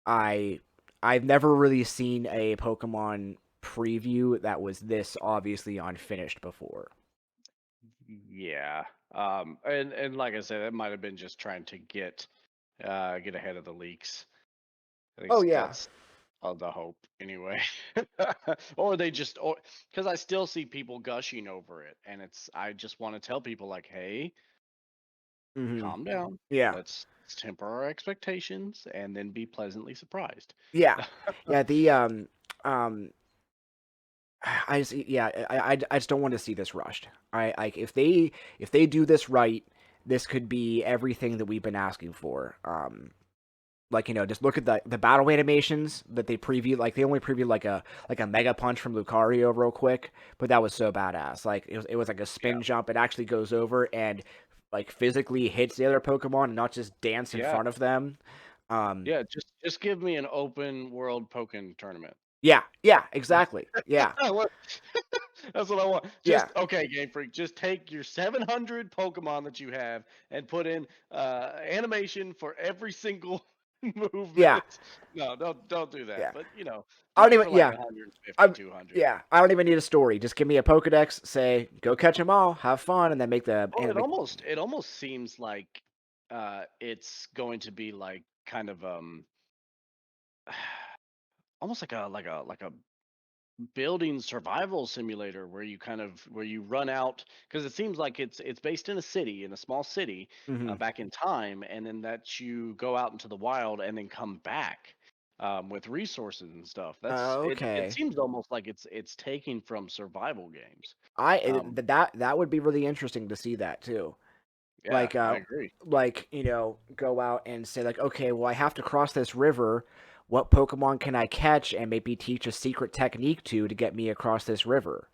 I I've never really seen a Pokemon preview that was this obviously unfinished before. Yeah. And like I said, it might have been just trying to get ahead of the leaks. At Oh least yeah. that's the hope anyway. Or they just, or because I still see people gushing over it, and I just want to tell people like, hey, Hmm. calm down. Yeah. Let's temper our expectations and then be pleasantly surprised. Yeah. Yeah. The I just yeah I just don't want to see this rushed. If they do this right, this could be everything that we've been asking for. Just look at the battle animations that they preview. Like they only previewed like a mega punch from Lucario real quick, but that was so badass. Like it was like a Yeah. spin jump. It actually goes over and like physically hits the other Pokemon and not just dance in Yeah. front of them. Um, Yeah. Just give me an open world Pokken tournament. yeah, yeah, exactly. Yeah, What- That's what I want. yeah, Just okay, Game Freak. Just take your 700 Pokemon that you have and put in animation for every single yeah, movement. No, don't do that. yeah. But I do don't it even. for like Yeah, 150, I'm. 200. Yeah, I don't even need a story. Just give me a Pokedex. Say go catch them all, have fun, and then make the Well, and make. it almost seems like it's going to be like kind of almost like a building survival simulator where you run out, because it seems like it's based in a city, in a small city, Hmm. back in time, and then that you go out into the wild and then come back with resources and stuff. It Okay. seems almost like it's taking from survival games. um That would be really interesting to see that too. yeah, Like I agree. go out and say like, okay, well I have to cross this river. What Pokemon can I catch and maybe teach a secret technique to get me across this river?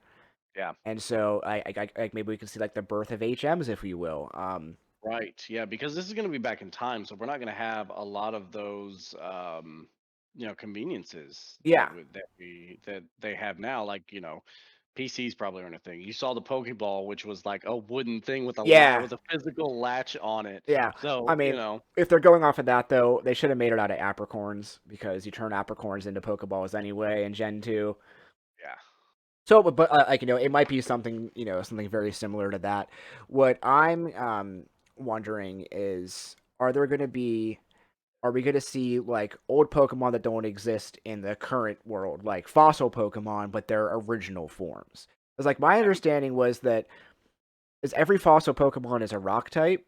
Yeah. And so maybe we can see like the birth of HMs, if you will. Right. Yeah, because this is going to be back in time, so we're not going to have a lot of those, conveniences Yeah, that they have now. Like, PCs probably aren't a thing. You saw the Pokeball, which was like a wooden thing with yeah, with a physical latch on it. yeah. I So, mean, if they're going off of that though, they should have made it out of apricorns because you turn apricorns into Pokeballs anyway in Gen 2. yeah. So, but it might be something, something very similar to that. What I'm wondering is, are we going to see like old Pokemon that don't exist in the current world, like fossil Pokemon, but their original forms? Because like my That'd be understanding was that is every fossil Pokemon is a Rock type,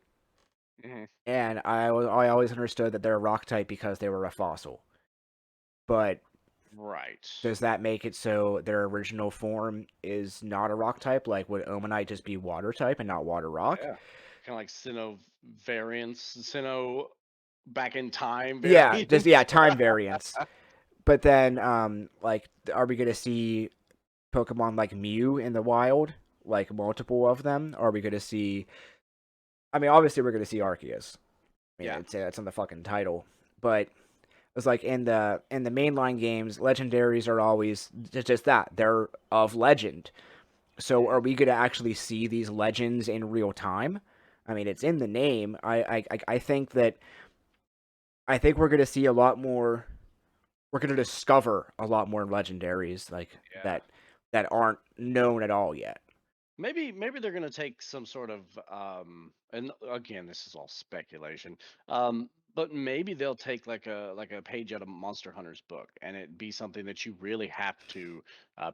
hmm and I always understood that they're a Rock type because they were a fossil. But right. does that make it so their original form is not a rock type? Like, would Omanite just be water type and not water rock? Yeah. Kind of like Sinnoh variants, Sinnoh back in time Yeah, just yeah, variants. time variance. But then, are we gonna see Pokemon like Mew in the wild, like multiple of them? Or are we gonna see? I mean, obviously we're gonna see Arceus. I mean, Yeah. it's in the fucking title. But it's like in the mainline games, legendaries are always just that. They're of legend. So hmm are we going to actually see these legends in real time? I mean, it's in the name. I think we're going to see a lot more. We're going to discover a lot more legendaries like Yeah. that aren't known at all yet. Maybe they're gonna take some sort of and again, this is all speculation. But maybe they'll take like a page out of Monster Hunter's book, and it be something that you really have to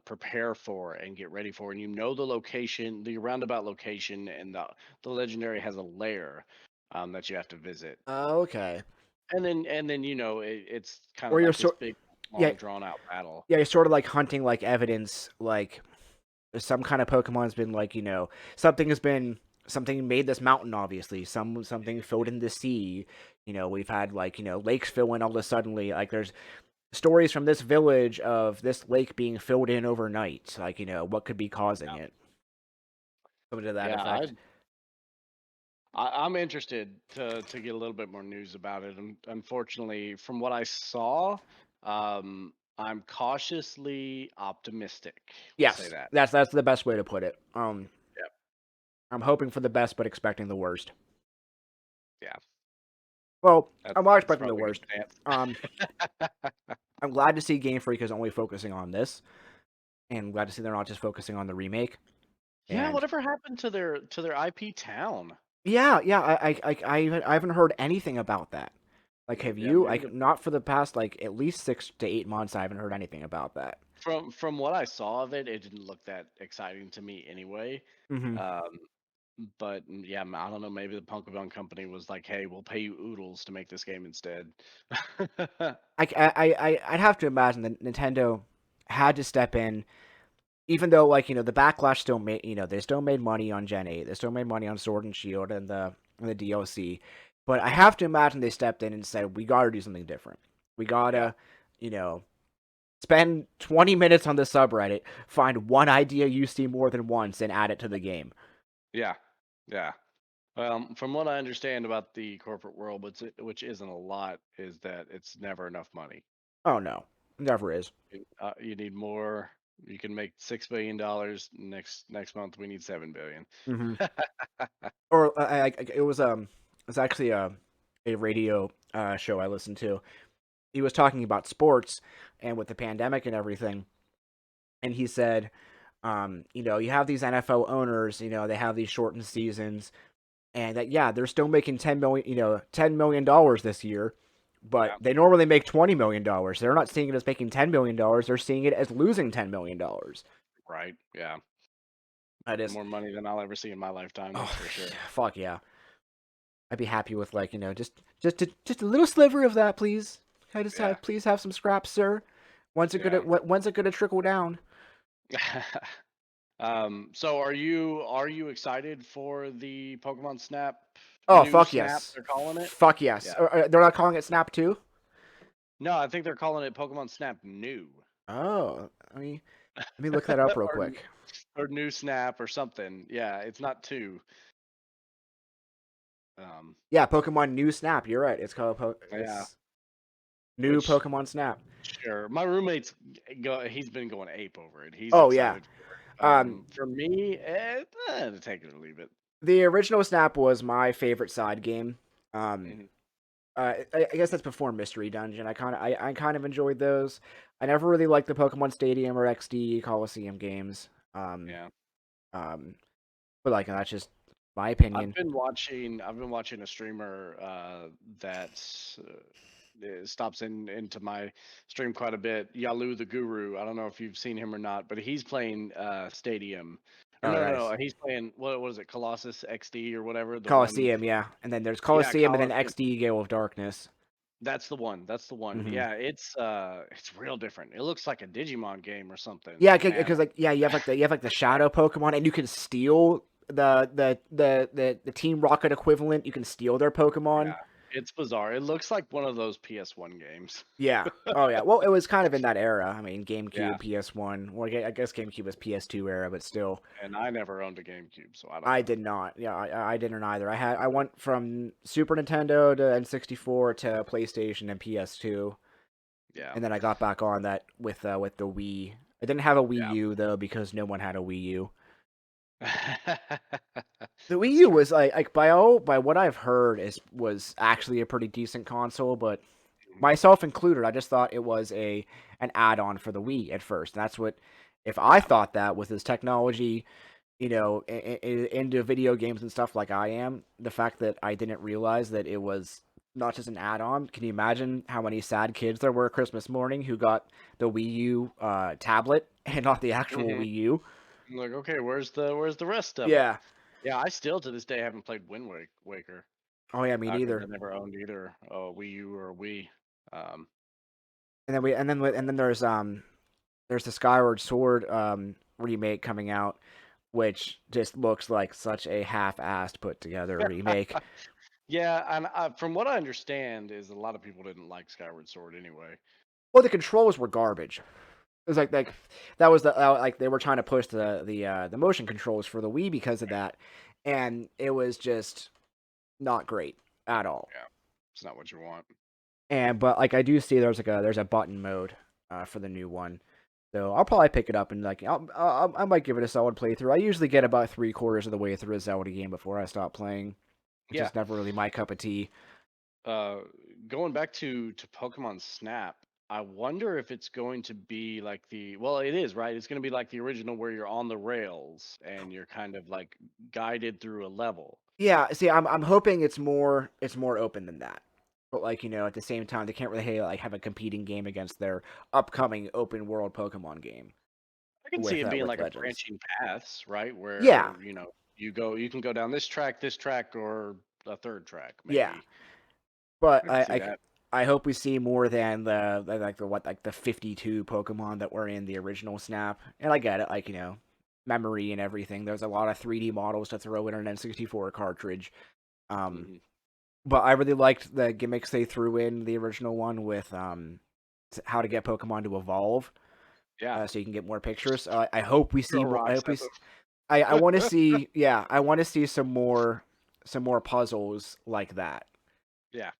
prepare for and get ready for, and the location, the roundabout location, and the legendary has a lair that you have to visit, Oh, okay. and then it's kind Or of you're like this sort big yeah long drawn out battle. yeah you're sort of like hunting like evidence like some kind of Pokemon's been like something has been something made this mountain. Obviously, something filled in the sea. We've had like lakes fill in all of a suddenly. Like there's stories from this village of this lake being filled in overnight. Like what could be causing it? Something to that Yeah, effect. I'm interested to get a little bit more news about it. Unfortunately, from what I saw, I'm cautiously optimistic. We'll say Yes, that. that's the best way to put it. Yep. I'm hoping for the best, but expecting the worst. Yeah, Well, I'm not that's expecting the probably a good worst. Um, stance. I'm glad to see Game Freak is only focusing on this, and I'm glad to see they're not just focusing on the remake. Yeah, And whatever happened to their IP town? yeah, I haven't heard anything about that. Like, have Yeah, you? maybe Like, not for the past like at least 6 to 8 months. I haven't heard anything about that. from what I saw of it, it didn't look that exciting to me anyway. Hmm. Um, but yeah, I don't know. Maybe the Pokemon company was like, "Hey, we'll pay you oodles to make this game instead." I'd have to imagine that Nintendo had to step in, even though like the backlash still made they still made money on Gen 8, they still made money on Sword and Shield and the DLC, but I have to imagine they stepped in and said we got to do something different. We Yeah, gotta you know spend 20 minutes on the subreddit, find one idea you see more than once, and add it to the game. yeah, yeah. From what I understand about the corporate world, which isn't a lot, is that it's never enough money. Oh no, never is. You need more. You can make $6 billion next month. We need 7 billion. Hmm. Or it was actually a radio show I listened to. He was talking about sports and with the pandemic and everything, and he said, you have these NFL owners, they have these shortened seasons, and that yeah, they're still making $10 million this year, but Yeah, they normally make $20 million. They're not seeing it as making $10 million; they're seeing it as losing $10 million. right. Yeah, That is, more money than I'll ever see in my lifetime. oh That's for sure. fuck yeah, I'd be happy with like just a little sliver of that, please. I just Yeah, have please have some scraps, sir. yeah. When's it gonna trickle down? So are you excited for the Pokemon Snap Oh new fuck Snap? yes, They're calling it. fuck yes. Yeah. They're not calling it Snap 2? No, I think they're calling it Pokemon Snap New. Oh, let me look that up real or quick. or New Snap or something. Yeah, it's not two. Um, Yeah, Pokemon New Snap. You're right. yeah, It's new which Pokemon Snap. sure. My roommate's he's been going ape over it. He's Oh yeah. excited for it. Um, For me, take it or leave it. the original Snap was my favorite side game. Um, Mhm. I guess that's before Mystery Dungeon. I kind of enjoyed those. I never really liked the Pokemon Stadium or XD Coliseum games. Um, Yeah. um, but like that's just my opinion. I've been watching a streamer that stops into my stream quite a bit. Yalu the Guru. I don't know if you've seen him or not, but he's playing Stadium. Or Oh, no. nice. He's playing what is it? Colossus XD or whatever. The one. Coliseum, yeah, and then there's Yeah, Coliseum and then Colossus. XD Gale of Darkness. That's the one. That's the one. Hmm. Yeah, it's real different. It looks like a Digimon game or something. Yeah, And because like yeah, you have like the shadow Pokemon, and you can steal the Team Rocket equivalent. You can steal their yeah, Pokemon. it's bizarre. It looks like one of those PS1 games. Yeah. Oh yeah. Well, it was kind of in that era. I mean, Yeah, GameCube, PS1. Well, I guess GameCube was PS2 era, but still, and I never owned a GameCube, so I don't I know. did not. Yeah, I didn't either. I went from Super Nintendo to N64 to PlayStation and PS2, Yeah. and then I got back on that with the Wii. I didn't have a Wii Yeah. U though because no one had a Wii U. The Wii That's U true. was like by what I've heard was actually a pretty decent console, but Mhm. myself included, I just thought it was an add-on for the Wii at first. That's what if I Yeah. thought that with this technology, into video games and stuff like I am, the fact that I didn't realize that it was not just an add-on. Can you imagine how many sad kids there were Christmas morning who got the Wii U tablet and not the actual Mhm. Wii U? I'm like, okay, where's the rest of it? Yeah. Yeah, I still to this day haven't played Waker Oh yeah, me because I neither. never owned either a Wii U or a Wii. Um, And then there's the Skyward Sword remake coming out. which just looks like such a half-assed put together remake. Yeah, and from what I understand, is a lot of people didn't like Skyward Sword anyway. Well, the controls were garbage. It was like that was the like they were trying to push the motion controls for the Wii because of that, and it was just not great at all. Yeah, it's not what you want. And but like I do see there's a button mode for the new one, so I'll probably pick it up and like I might give it a solid playthrough. I usually get about 3/4 of the way through a Zelda game before I stop playing. It's Yeah. just never really my cup of tea. Uh, Going back to Pokemon Snap, I wonder if it's going to be like well, it is, right? It's going to be like the original where you're on the rails and you're kind of like guided through a level. Yeah, see, I'm hoping it's more open than that. But like at the same time, they can't really like have a competing game against their upcoming open world Pokemon game I can see it being with like a Legends. branching paths, right? Yeah, Where, you can go down this track, or a third track, yeah. maybe. But I can see that. I hope we see more than the 52 Pokemon that were in the original Snap. And I get it, like memory and everything. There's a lot of 3D models to throw in an N64 cartridge. Um, Hmm. but I really liked the gimmicks they threw in the original one with how to get Pokemon to evolve, Yeah. so you can get more pictures. I hope we see Throw more. I rocks hope we. at them. I want to see. Yeah, I want to see some more puzzles like that. Yeah.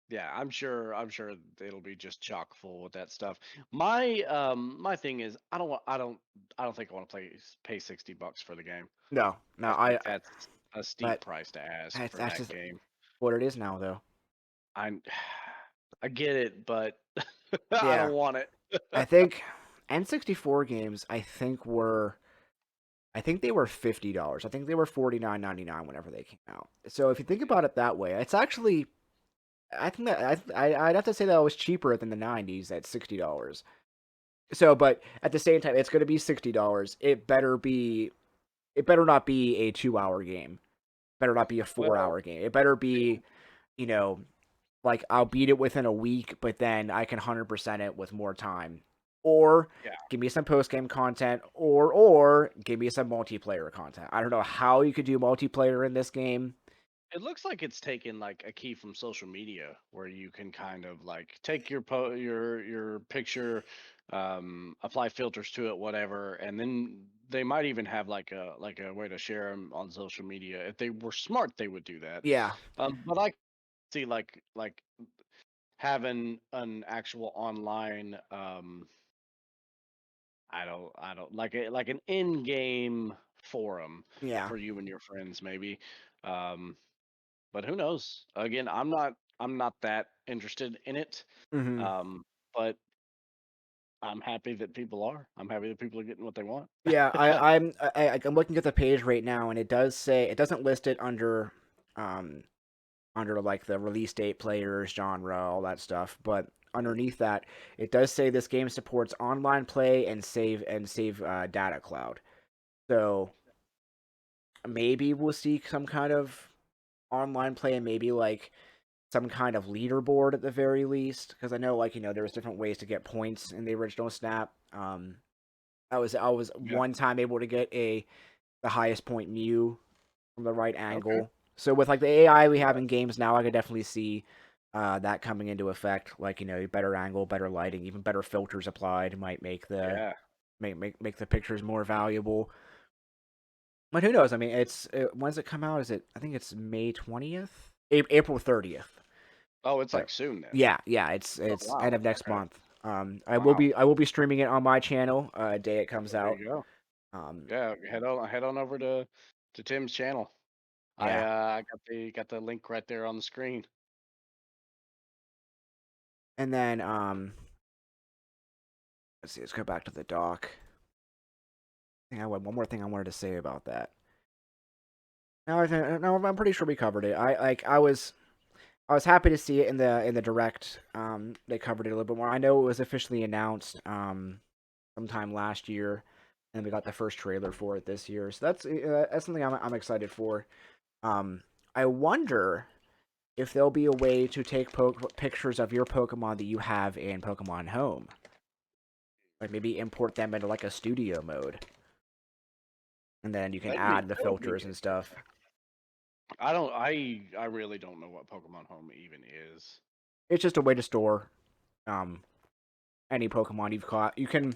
Yeah, I'm sure it'll be just chock full with that stuff. My thing is I don't think I want to pay $60 for the game. No, no, I I. think that's a steep But price to ask that's for that's that just game. what it is now, though. I I get it, but I Yeah, don't want it. I think N64 games. I think they were $50. I think they were $49.99 whenever they came out. So if you think about it that way, it's actually. I think that I'd have to say that it was cheaper than the '90s at $60. So, but at the same time, it's going to be $60. It better not be a 2 hour game. Better not be a four Well, hour game. It better be, you know, like I'll beat it within a week, but then I can 100% it with more time. Or yeah. give me some post game content, or give me some multiplayer content. I don't know how you could do multiplayer in this game. It looks like it's taken like a key from social media where you can kind of like take your picture, apply filters to it, whatever, and then they might even have like a way to share them on social media. If they were smart, they would do that. Yeah, But I see like having an actual online, I don't like an in-game forum yeah. for you and your friends maybe. Um, but who knows? Again, I'm not that interested in it. Hmm. Um, but I'm happy that people are. I'm happy that people are getting what they want. Yeah, I'm looking at the page right now, and it does say it doesn't list it um under like the release date, players, genre, all that stuff. But underneath that, it does say this game supports online play and save data cloud. So maybe we'll see some kind of online play and maybe like some kind of leaderboard at the very least. Because I know like there was different ways to get points in the original Snap. I was Yeah. one time able to get the highest point Mew from the right Okay. angle. So with like the AI we See have that. in games now, I could definitely see that coming into effect. Like better angle, better lighting, even better filters applied might Yeah. make the pictures more valuable. But who knows? I mean, when's it come out? I think it's May 20th, April 30th. Oh, it's But like soon then. yeah, Oh it's end wow. of next Okay. month. Wow. I will be streaming it on my channel day it comes There out. you go. Um, Yeah. Head on over to Tim's channel. I yeah, got the link right there on the screen. and then let's see. Let's go back to the doc. I think I had one more thing I wanted to say about that. No, I'm pretty sure we covered it. I was happy to see it in the direct. They covered it a little bit more. I know it was officially announced sometime last year, and we got the first trailer for it this year. So that's something I'm excited for. I wonder if there'll be a way to take pictures of your Pokemon that you have in Pokemon Home, like maybe import them into like a studio mode. and then you can That'd be add the that would be filters and stuff. I really don't know what Pokemon Home even is. It's just a way to store um any Pokemon you've caught. You can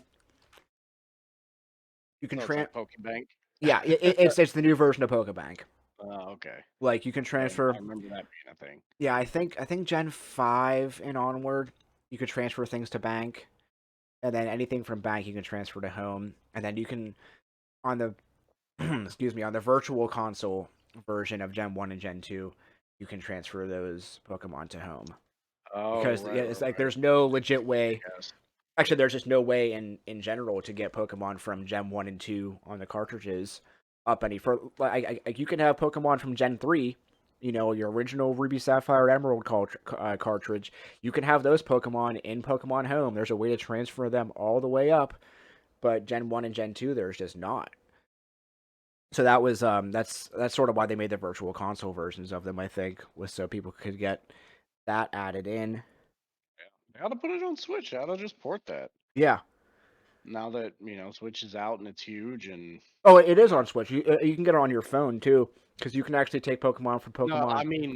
So it's like Pokebank. yeah, it's the new version of Pokebank. Oh, okay. Like you can I transfer. remember that being a thing. Yeah, I think Gen 5 and onward, you could transfer things to Bank, and then anything from Bank you can transfer to Home, and then you can on the excuse me, on the Virtual Console version of Gen 1 and Gen 2, you can transfer those Pokemon to Home. Oh, Because yeah, right, it's right, like right. there's no legit way. Yes. Actually, there's just no way in general to get Pokemon from Gen 1 and 2 on the cartridges up any further. Like you can have Pokemon from Gen 3, your original Ruby Sapphire Emerald cartridge. You can have those Pokemon in Pokemon Home. There's a way to transfer them all the way up, but Gen 1 and Gen 2 there's just not. So that's sort of why they made the virtual console versions of them, I think, was so people could get that added in. They ought to put it on Switch. They ought to just port that. Yeah. Now that, Switch is out and it's huge and Oh, it you is know on Switch. You can get it on your phone too, because you can actually take Pokemon from No, Pokemon. I mean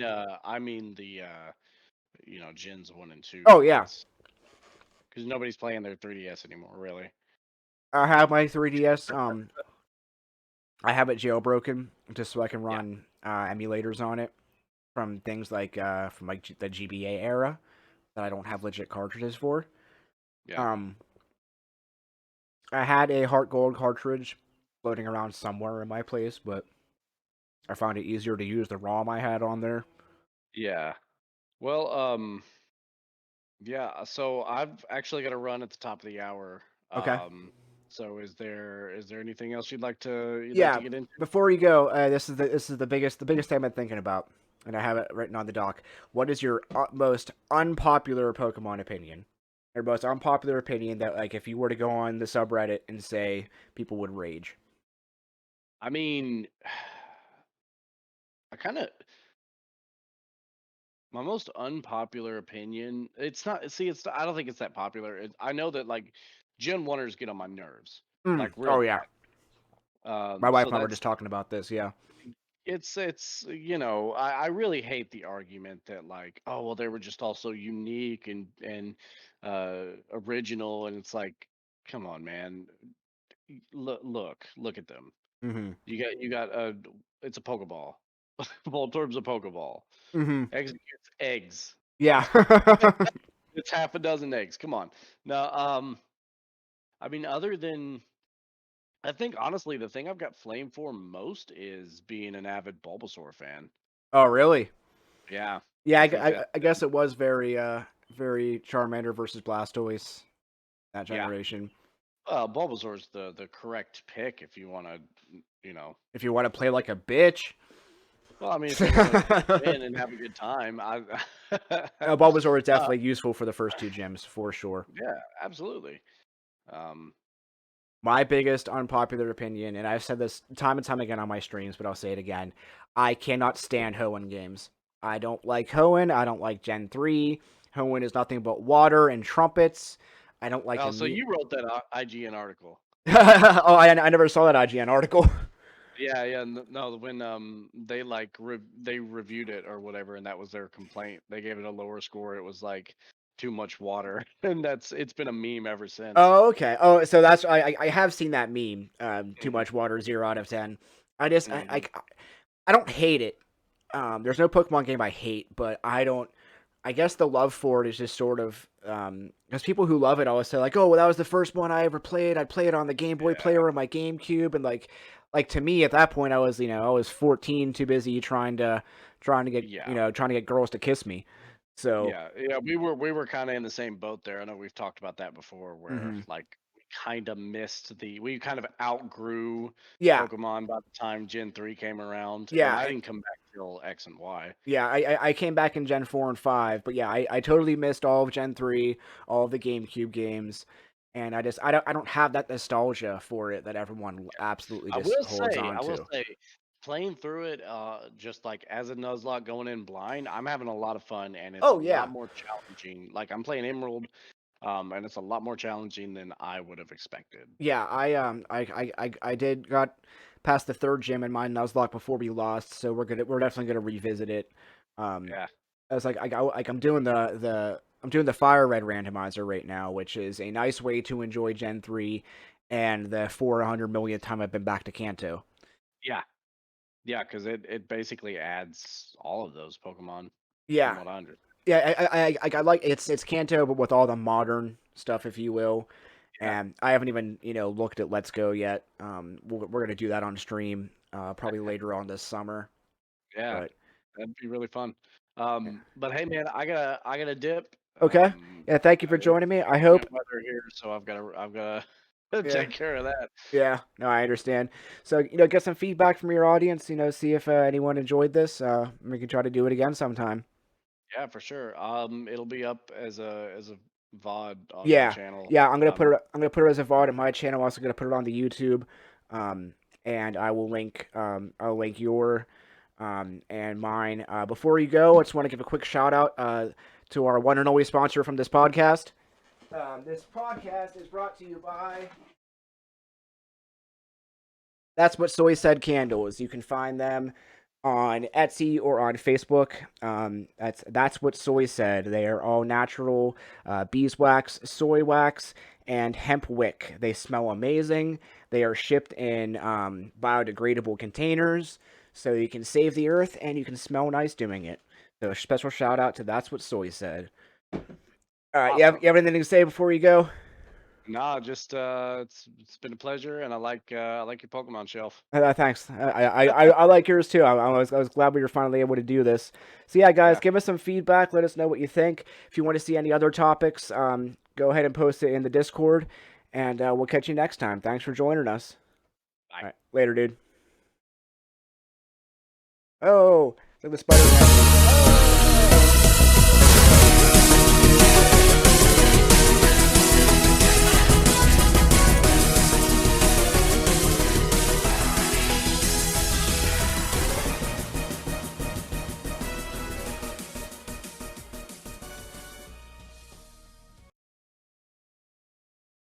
the Gens 1 and 2. Oh yeah, That's because nobody's playing their 3DS anymore, really. I have my 3DS. I have it jailbroken just so I can Yeah. run emulators on it from things like the GBA era that I don't have legit cartridges for. Yeah. Um, I had a Heart Gold cartridge floating around somewhere in my place, but I found it easier to use the ROM I had on there. Yeah. Well, yeah, so I've actually got to run at the top of the hour. Okay. So is there anything else you'd like to Yeah. get into? Before you go, this is the biggest thing I've been thinking about, and I have it written on the dock. What is your most unpopular Pokemon opinion? Or most unpopular opinion that, like, if you were to go on the subreddit and say people would rage? I mean, I kind of my most unpopular opinion. It's not. See, I don't think it's that popular. I know that like Gen Oneers get on my nerves, like real Oh yeah, bad. my wife So and I were that's just talking about this. Yeah. I really hate the argument that like, oh well, they were just also unique and original, and it's like, come on, man, look at them. Mm-hmm. You got it's a Pokeball. Voltorb's a Pokeball. Mm-hmm. Executes eggs. Yeah. It's half a dozen eggs. Come on. Now, I mean, other than I think honestly, the thing I've got flame for most is being an avid Bulbasaur fan. Oh really? Yeah, Yeah. I I, think I, that I guess it was very Charmander versus Blastoise that yeah, generation. Bulbasaur's the correct pick if you want to, you know. If you want to play like a bitch. Well, I mean, if you want to win and have a good time, No, Bulbasaur is uh, definitely useful for the first two gyms for sure. yeah, absolutely. Um, My biggest unpopular opinion, and I've said this time and time again on my streams, but I'll say it again. I cannot stand Hoenn games. I don't like Hoenn. I don't like Gen 3. Hoenn is nothing but water and trumpets. I don't like oh, so him. you wrote that IGN article? Oh, I never saw that IGN article. Yeah, yeah. No, when they like they reviewed it or whatever, and that was their complaint. They gave it a lower score. It was like too much water, and it's been a meme ever since. Oh, okay. Oh, so that's I have seen that meme. Too Hmm. much water, 0 out of 10. I just Hmm. I don't hate it. There's no Pokemon game I hate, but I don't. I guess the love for it is just sort of because people who love it always say like, "Oh, well, that was the first one I ever played. I played it on the Game Boy Yeah, Player or my GameCube," and like to me at that point, I was 14, too busy yeah, trying to get girls to kiss me. So, yeah. We were kind of in the same boat there. I know we've talked about that before, where mhm. like we kind of outgrew Yeah, Pokemon by the time Gen 3 came around, and I yeah. didn't come back till X and Y. Yeah, I came back in Gen 4 and 5, but yeah, I totally missed all of Gen 3, all of the GameCube games, and I don't have that nostalgia for it that everyone absolutely I just will holds say, on I will to. say, playing through it, just like as a Nuzlocke going in blind, I'm having a lot of fun, and it's a Oh lot yeah. more challenging. Like I'm playing Emerald. and it's a lot more challenging than I would have expected. Yeah, I did got past the third gym in my Nuzlocke before we lost, so we're definitely gonna revisit it. Um, Yeah, I was like I'm doing I'm doing the Fire Red randomizer right now, which is a nice way to enjoy Gen 3 and the 400 millionth time I've been back to Kanto. yeah, yeah, because it basically adds all of those Pokemon from Yeah, what I understand. yeah, I like it's Kanto, but with all the modern stuff, if you will. Yeah, And I haven't even looked at Let's Go yet. We're gonna do that on stream, probably later on this summer. yeah, But that'd be really fun. yeah. But hey, man, I gotta dip. Okay, yeah. Thank you for It's joining me. I inclement hope. weather here, so I've gotta Yeah, take care of that. yeah. No, I understand. So get some feedback from your audience. See if anyone enjoyed this. We can try to do it again sometime. Yeah, for sure. It'll be up as a VOD on my Yeah, channel. yeah. I'm gonna put it as a VOD on my channel. I'm also gonna put it on the YouTube. Um, and I'll link your and mine. Before you go, I just want to give a quick shout out to our one and only sponsor from this podcast. This podcast is brought to you by That's What Soy Said Candles. You can find them on Etsy or on Facebook. That's What Soy Said. They are all natural beeswax, soy wax, and hemp wick. They smell amazing. They are shipped in biodegradable containers, so you can save the earth and you can smell nice doing it. So a special shout out to That's What Soy Said. All right, Awesome. you have anything to say before you go? Nah, just it's been a pleasure, and I like your Pokemon shelf. Thanks. I like yours too. I was glad we were finally able to do this. So yeah, guys, Yeah. give us some feedback. Let us know what you think. If you want to see any other topics, go ahead and post it in the Discord, and we'll catch you next time. Thanks for joining us. Bye. All right, later, dude. Oh, look at the Spider-Man.